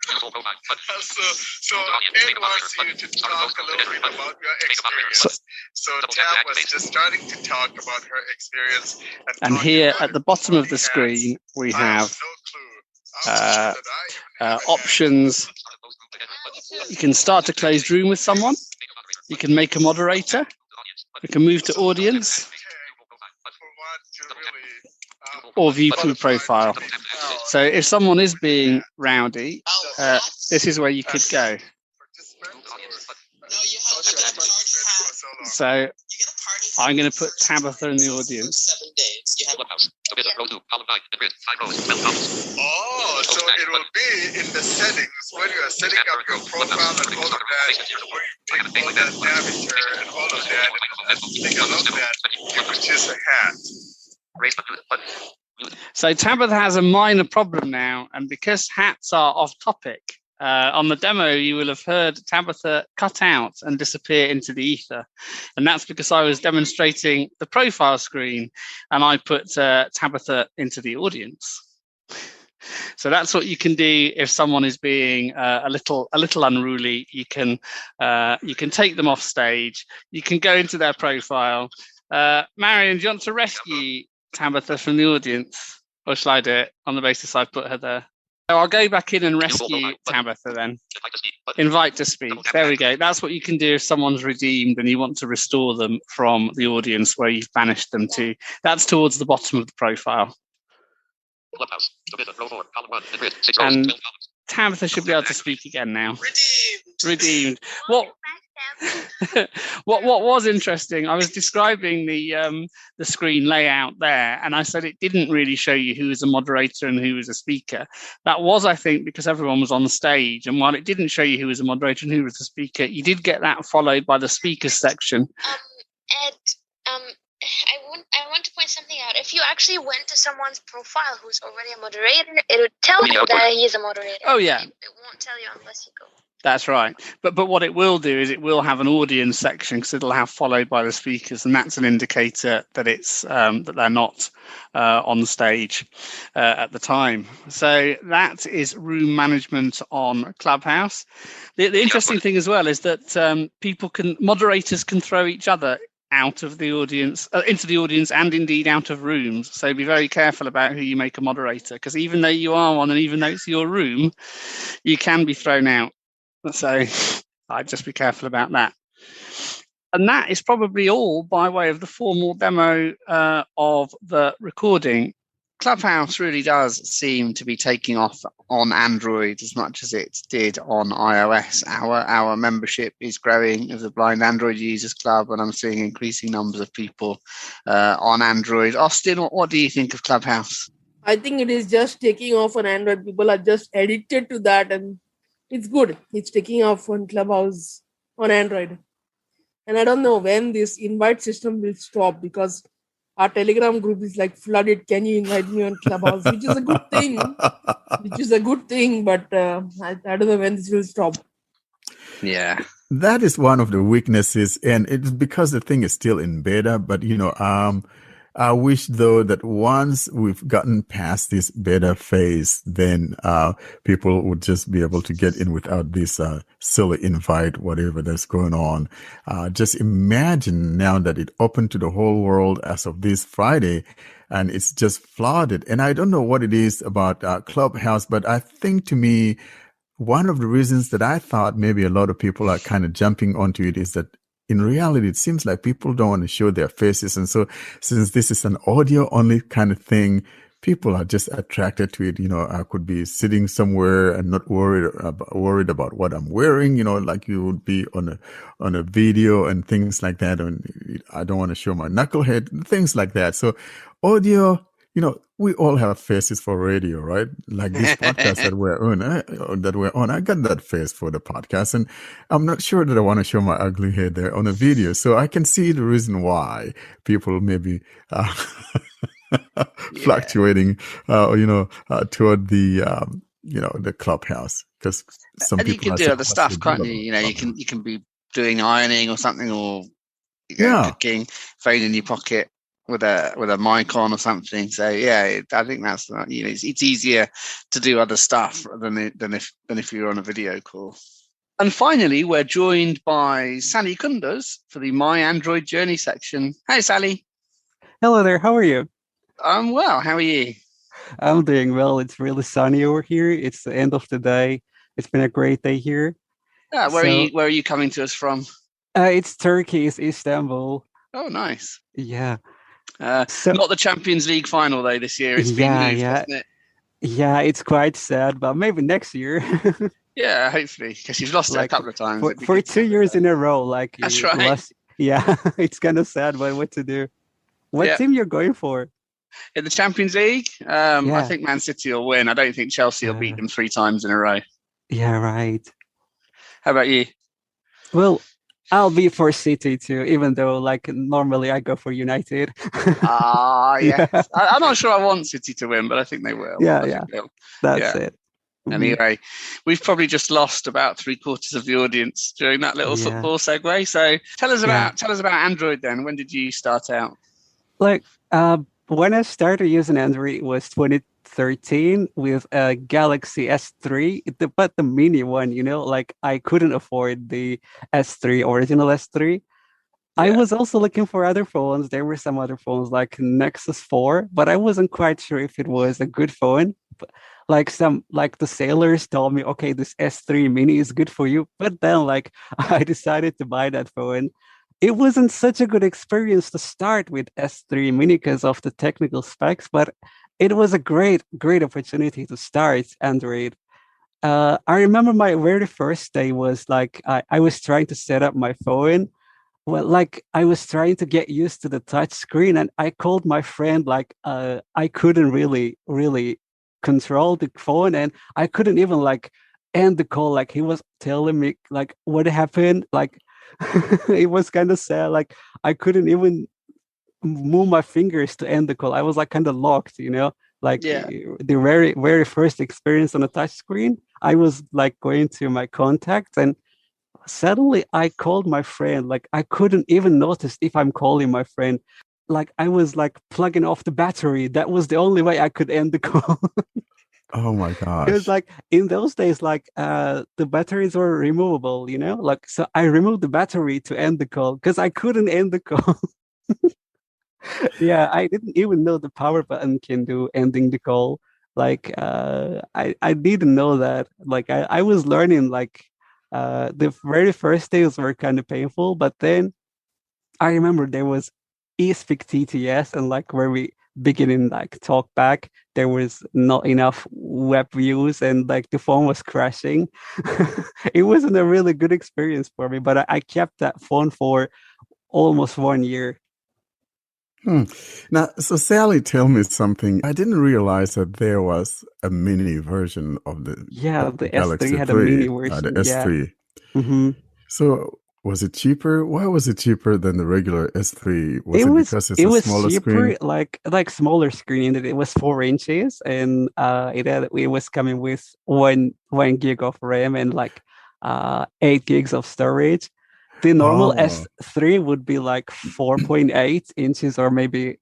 So Ed wants you to talk a little bit about your experience. So Tab was just starting to talk about her experience. And here at the bottom of the screen, we have options. You can start a closed room with someone. You can make a moderator. You can move to audience. Or view through profile. So if someone is being rowdy, this is where you could go. So I'm going to put Tabitha in the audience. Oh, so it will be in the settings when you are setting up your profile and all of that, where you take all that Navigator and all of that, and take a look at that, you purchase a hat. So Tabitha has a minor problem now, and because hats are off topic, on the demo you will have heard Tabitha cut out and disappear into the ether, and that's because I was demonstrating the profile screen and I put Tabitha into the audience. So that's what you can do if someone is being a little unruly. You can take them off stage. You can go into their profile. Marion, do you want to rescue Tabitha from the audience, or shall I do it on the basis I've put her there? So I'll go back in and rescue Tabitha then. Invite to speak. There we go. That's what you can do if someone's redeemed and you want to restore them from the audience where you've banished them to. That's towards the bottom of the profile. And Tabitha should be able to speak again now. Redeemed. What was interesting, I was describing the screen layout there, and I said it didn't really show you who was a moderator and who was a speaker. That was, I think, because everyone was on the stage, and while it didn't show you who was a moderator and who was a speaker, you did get that followed by the speakers section. Ed, I want to point something out. If you actually went to someone's profile who's already a moderator, it would tell you that he is a moderator. Oh, yeah. It won't tell you unless you go. That's right. But what it will do is it will have an audience section, because it'll have followed by the speakers, and that's an indicator that it's that they're not on stage at the time. So that is room management on Clubhouse. The interesting thing as well is that moderators can throw each other out of the audience, into the audience, and indeed out of rooms. So be very careful about who you make a moderator, because even though you are one and even though it's your room, you can be thrown out. So I'd just be careful about that. And that is probably all by way of the formal demo of the recording. Clubhouse really does seem to be taking off on Android as much as it did on iOS. Our membership is growing as a Blind Android Users Club, and I'm seeing increasing numbers of people on Android. Austin, what do you think of Clubhouse? I think it is just taking off on Android. People are just addicted to that, and it's good. It's taking off on Clubhouse on Android. And I don't know when this invite system will stop, because our Telegram group is like flooded. Can you invite me on Clubhouse? Which is a good thing. But I don't know when this will stop. Yeah. That is one of the weaknesses. And it's because the thing is still in beta. But, I wish, though, that once we've gotten past this beta phase, then people would just be able to get in without this silly invite, whatever that's going on. Just imagine now that it opened to the whole world as of this Friday, and it's just flooded. And I don't know what it is about Clubhouse, but I think, to me, one of the reasons that I thought maybe a lot of people are kind of jumping onto it is that in reality, it seems like people don't want to show their faces. And so since this is an audio only kind of thing, people are just attracted to it. You know, I could be sitting somewhere and not worried about what I'm wearing, you know, like you would be on a video and things like that. And I don't want to show my knucklehead, things like that. So audio, you know, we all have faces for radio, right? Like this podcast that we're on, I got that face for the podcast, and I'm not sure that I want to show my ugly head there on a video. So I can see the reason why people maybe fluctuating, toward the Clubhouse, because some and people you can do other stuff, can't you? You know, you can be doing ironing or something, or cooking, phone in your pocket with a mic on or something. So yeah, I think that's it's easier to do other stuff than if you're on a video call. And finally, we're joined by Sally Kunders for the My Android Journey section. Hey, Sally. Hello there. How are you? I'm well. How are you? I'm doing well. It's really sunny over here. It's the end of the day. It's been a great day here. Yeah, where are you coming to us from? It's Turkey. It's Istanbul. Oh, nice. Yeah. Not the Champions League final though this year. It's been moved, hasn't it? Yeah, it's quite sad, but maybe next year. Yeah, hopefully, because you've lost it a couple of times. For 2 years in a row, like that's right. It's kind of sad, but what to do? What team you're going for? In the Champions League, I think Man City will win. I don't think Chelsea will beat them 3 times in a row. Yeah, right. How about you? Well, I'll be for City too, even though like normally I go for United. Yes. I'm not sure I want City to win, but I think they will. Yeah. That's it. Anyway, we've probably just lost about 3/4 of the audience during that little football segue. So tell us about Android then. When did you start out? Like when I started using Android, it was 2013 with a Galaxy S3, but the mini one, like I couldn't afford the original S3. I was also looking for other phones. There were some other phones like Nexus 4, but I wasn't quite sure if it was a good phone. Like the sailors told me, okay, this S3 mini is good for you. But then I decided to buy that phone. It wasn't such a good experience to start with S3 mini because of the technical specs, but it was a great opportunity to start Android. I remember my very first day was I was trying to set up my phone. Well, I was trying to get used to the touch screen, and I called my friend. I couldn't really control the phone, and I couldn't even end the call. He was telling me what happened. It was kind of sad. I couldn't even move my fingers to end the call. I was kind of locked, the very, very first experience on a touch screen. I was going to my contacts, and suddenly I called my friend. I couldn't even notice if I'm calling my friend. I was plugging off the battery. That was the only way I could end the call. Oh my gosh. Because in those days, the batteries were removable, so I removed the battery to end the call because I couldn't end the call. Yeah, I didn't even know the power button can do ending the call. I didn't know that. I was learning the very first days were kind of painful, but then I remember there was eSpeak TTS, and where we beginning talk back, there was not enough web views, and the phone was crashing. It wasn't a really good experience for me, but I kept that phone for almost 1 year. Now, so Sally, tell me something. I didn't realize that there was a mini version of the S3 had a mini version. The S3. Mm-hmm. So was it cheaper? Why was it cheaper than the regular S3? Was it because it's a smaller cheaper, screen? like smaller screen. It was 4 inches, and it was coming with one gig of RAM and 8 gigs of storage. The normal S3 would be 4.8 inches or maybe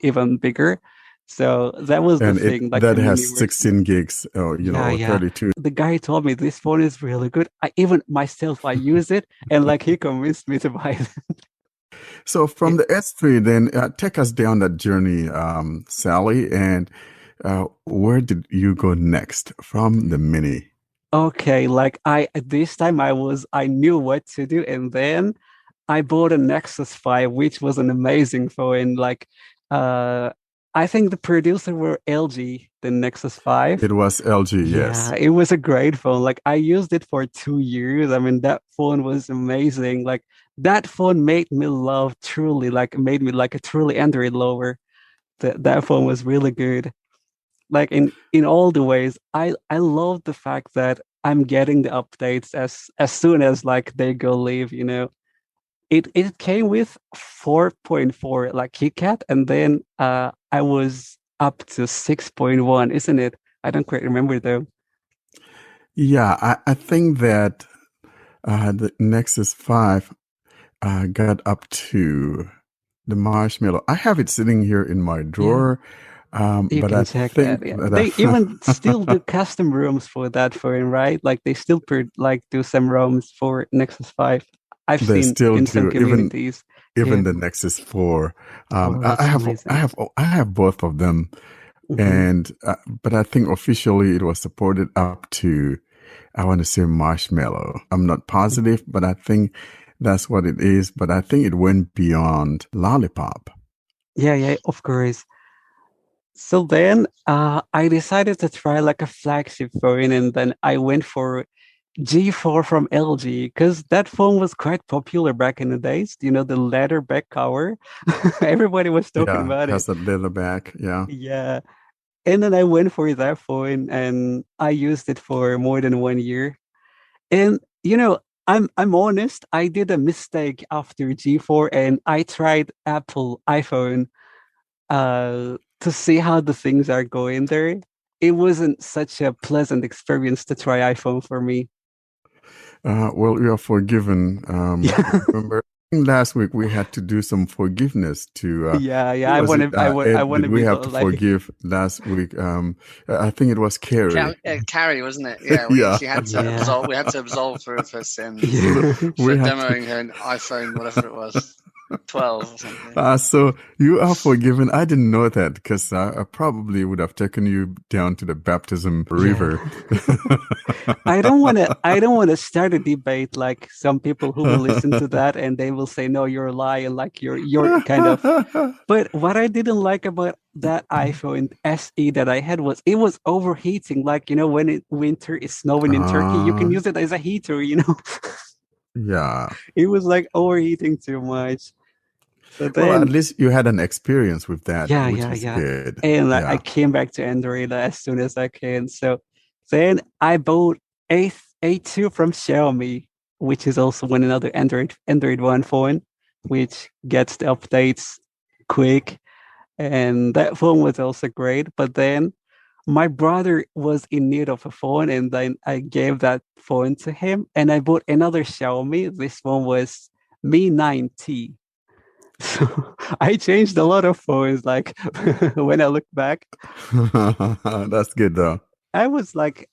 even bigger. So that was the thing. That has 16 gigs, 32. The guy told me this phone is really good. I use it, and he convinced me to buy it. So from the S3, then take us down that journey, Sally, and where did you go next from the mini? Okay, this time I knew what to do, and then I bought a Nexus 5, which was an amazing phone. I think the producer were LG, the Nexus 5. It was LG, yes. Yeah, it was a great phone. Like I used it for 2 years. I mean, that phone was amazing. Like that phone made me love truly, like made me like a truly Android lover. That phone was really good. Like in all the ways, I love the fact that I'm getting the updates as soon as like they go live, you know. It came with 4.4 like KitKat, and then I was up to 6.1, isn't it? I don't quite remember though. Yeah, I think that the Nexus 5 got up to the Marshmallow. I have it sitting here in my drawer. You but can I check think that. Yeah. that They even still do custom ROMs for that phone, right? Like they still like do some ROMs for Nexus 5. I've they seen still in some do, communities. even the Nexus 4. That's amazing. I have both of them, and but I think officially it was supported up to, I want to say Marshmallow. I'm not positive, but I think that's what it is. But I think it went beyond Lollipop. Yeah, of course. So then I decided to try like a flagship phone, and then I went for G4 from LG because that phone was quite popular back in the days. You know, the leather back cover. Everybody was talking about Has it. a leather back. Yeah. Yeah. And then I went for that phone and I used it for more than 1 year. And you know, I'm honest, I did a mistake after G4 and I tried Apple iPhone to see how the things are going there. It wasn't such a pleasant experience to try iPhone for me. Well, you are forgiven. Remember last week we had to do some forgiveness to. Yeah. I want to we be have to forgive last week? I think it was Carrie. Carrie, wasn't it? Yeah. She had to absolve. We had to absolve her of her sins for demoing her iPhone, whatever it was. 12 or something. So you are forgiven. I didn't know that because I probably would have taken you down to the baptism river. I don't want to start a debate like some people who will listen to that and they will say, no, you're lying, like you're kind of. But what I didn't like about that iPhone SE that I had was it was overheating. Like, you know, when winter is snowing in Turkey, you can use it as a heater, you know. Yeah. It was like overheating too much. So then, well, at least you had an experience with that, which is good. And I came back to Android as soon as I can. So then I bought A2 from Xiaomi, which is also another Android One phone, which gets the updates quick. And that phone was also great. But then my brother was in need of a phone, and then I gave that phone to him. And I bought another Xiaomi. This one was Mi 9T. So I changed a lot of phones. Like when I look back, that's good though. I was like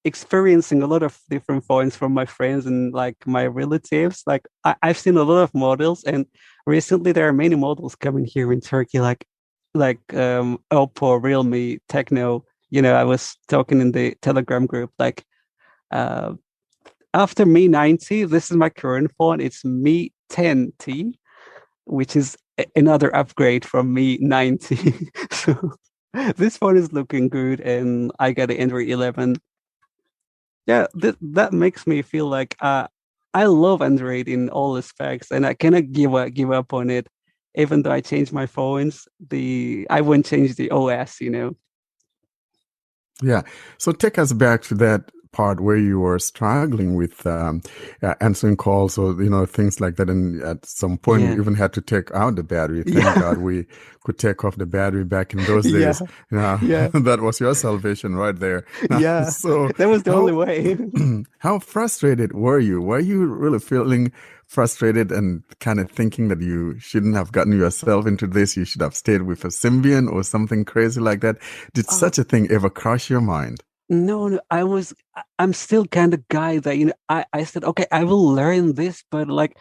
experiencing a lot of different phones from my friends and like my relatives. Like I've seen a lot of models, and recently there are many models coming here in Turkey, like Oppo, Realme, Techno. You know, I was talking in the Telegram group, like after Mi 9T, this is my current phone. It's Mi 10T. Which is another upgrade from Mi 9T. So this phone is looking good, and I got an Android 11. Yeah, that makes me feel like I love Android in all aspects, and I cannot give up on it. Even though I changed my phones, I won't change the OS, you know. Yeah. So take us back to that part where you were struggling with answering calls or, you know, things like that. And at some point, you even had to take out the battery. Thank God we could take off the battery back in those days. That was your salvation right there. Yeah. So that was the only way. How frustrated were you? Were you really feeling frustrated and kind of thinking that you shouldn't have gotten yourself into this? You should have stayed with a Symbian or something crazy like that. Did such a thing ever cross your mind? No, I'm still kind of guy that, you know, I said, okay, I will learn this, but like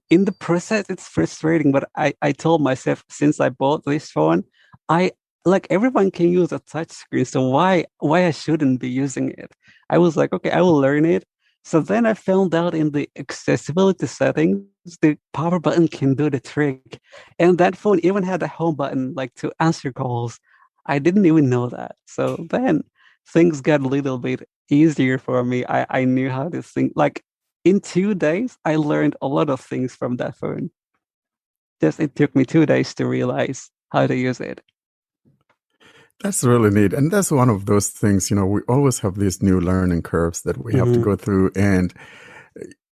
in the process, it's frustrating. But I told myself, since I bought this phone, like everyone can use a touch screen. So why I shouldn't be using it? I was like, okay, I will learn it. So then I found out in the accessibility settings, the power button can do the trick. And that phone even had a home button, like to answer calls. I didn't even know that. So then things got a little bit easier for me. I knew how to think. Like in 2 days, I learned a lot of things from that phone. Just it took me 2 days to realize how to use it. That's really neat. And that's one of those things, we always have these new learning curves that we have to go through. And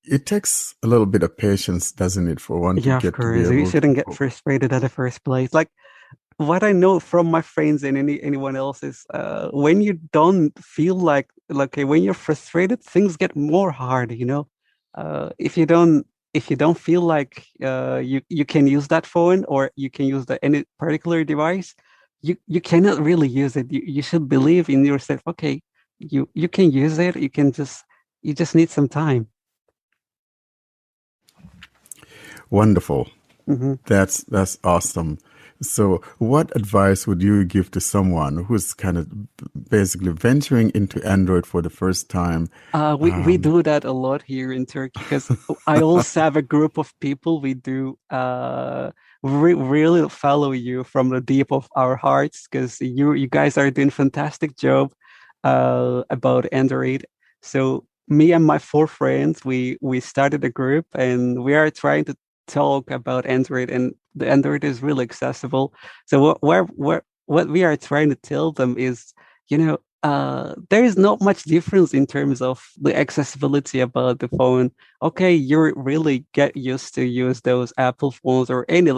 it takes a little bit of patience, doesn't it, for one to get to be able You shouldn't get frustrated at the first place. Like what I know from my friends and anyone else is when you don't feel like when you're frustrated, things get more hard, if you don't feel like you can use that phone or you can use any particular device, you cannot really use it. You should believe in yourself. Okay, you can use it. You just need some time. Wonderful. That's awesome. So what advice would you give to someone who's kind of basically venturing into Android for the first time? We do that a lot here in Turkey because I also have a group of people. We do really follow you from the deep of our hearts because you guys are doing a fantastic job about Android. So me and my 4 friends, we started a group and we are trying to talk about Android, and the Android is really accessible. So what we are trying to tell them is, there is not much difference in terms of the accessibility about the phone. Okay, you really get used to use those Apple phones or any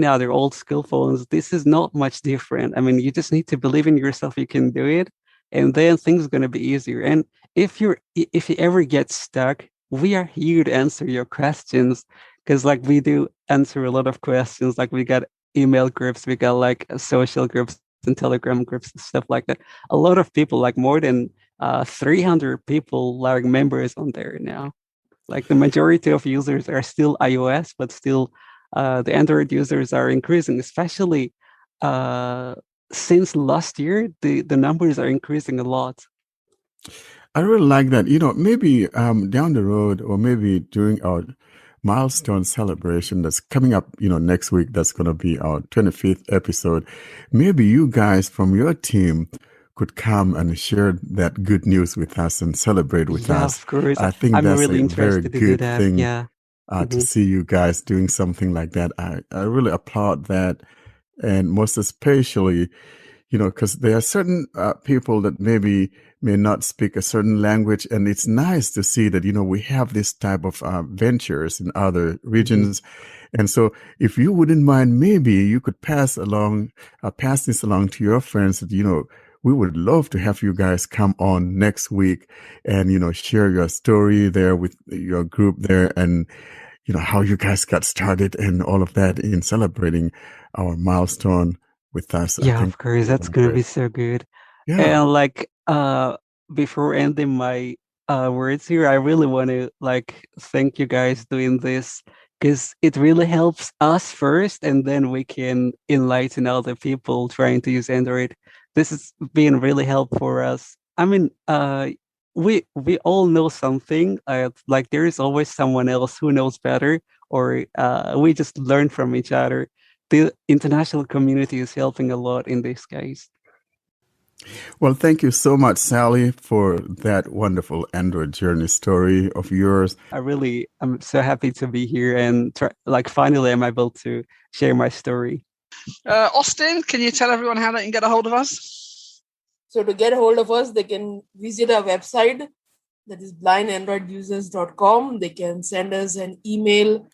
other old school phones. This is not much different. I mean, you just need to believe in yourself. You can do it, and then things are gonna be easier. And if you ever get stuck, we are here to answer your questions. Because we do answer a lot of questions. We got email groups, we got social groups and Telegram groups and stuff like that. A lot of people, more than 300 people, members on there now. The majority of users are still iOS, but still the Android users are increasing, especially since last year, the numbers are increasing a lot. I really like that. Maybe down the road or maybe during our milestone celebration that's coming up, next week, that's going to be our 25th episode. Maybe you guys from your team could come and share that good news with us and celebrate with us. Of course. I think I'm that's really a very good thing to see you guys doing something like that. I really applaud that. And most especially, because there are certain people that may not speak a certain language. And it's nice to see that, we have this type of ventures in other regions. And so if you wouldn't mind, maybe you could pass this along to your friends that, we would love to have you guys come on next week and, share your story there with your group there and, how you guys got started and all of that in celebrating our milestone with us. Yeah, of course. That's going to be so good. Yeah. And before ending my words here, I really want to thank you guys doing this because it really helps us first, and then we can enlighten other people trying to use Android. This has been really helpful for us. I mean, we all know something. There is always someone else who knows better, or we just learn from each other. The international community is helping a lot in this case. Well, thank you so much, Sally, for that wonderful Android journey story of yours. I'm so happy to be here and finally I'm able to share my story. Austin, can you tell everyone how they can get a hold of us? So to get a hold of us, they can visit our website, that is blindandroidusers.com. They can send us an email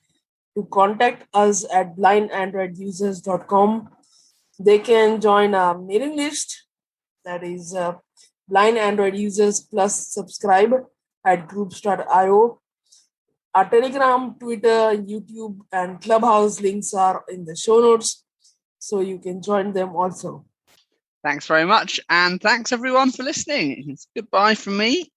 to contact us at blindandroidusers.com. They can join our mailing list, that is Blind Android Users Plus subscribe at groups.io. Our Telegram, Twitter, YouTube, and Clubhouse links are in the show notes, so you can join them also. Thanks very much, and thanks everyone for listening. Goodbye from me.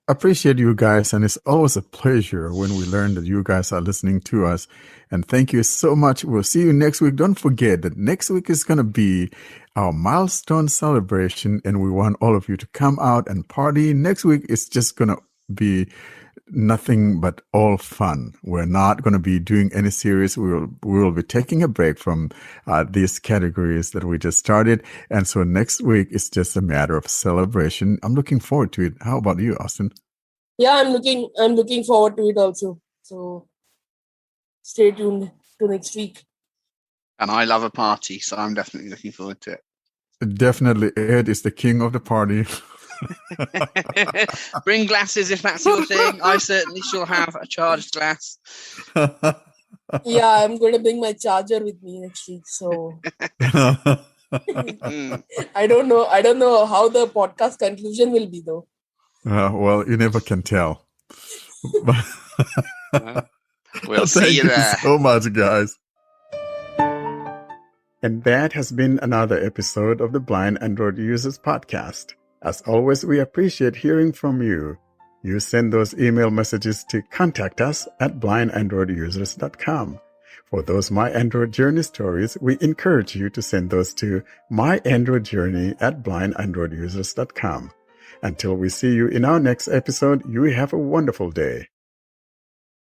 appreciate you guys, and it's always a pleasure when we learn that you guys are listening to us. And thank you so much. We'll see you next week. Don't forget that next week is going to be our milestone celebration, and we want all of you to come out and party. Next week is just going to be nothing but all fun. We're not going to be doing any series. We will be taking a break from these categories that we just started. And so next week is just a matter of celebration. I'm looking forward to it. How about you, Austin? Yeah, I'm looking forward to it also. So stay tuned to next week. And I love a party, so I'm definitely looking forward to it. Definitely, Ed is the king of the party. Bring glasses if that's your thing. I certainly shall have a charged glass. Yeah, I'm going to bring my charger with me next week. So I don't know how the podcast conclusion will be, though. Well, you never can tell. We'll see you there. Thank you so much, guys. And that has been another episode of the Blind Android Users Podcast. As always, we appreciate hearing from you. You send those email messages to contact us at blindandroidusers.com. For those My Android Journey stories, we encourage you to send those to myandroidjourney@blindandroidusers.com. Until we see you in our next episode, you have a wonderful day.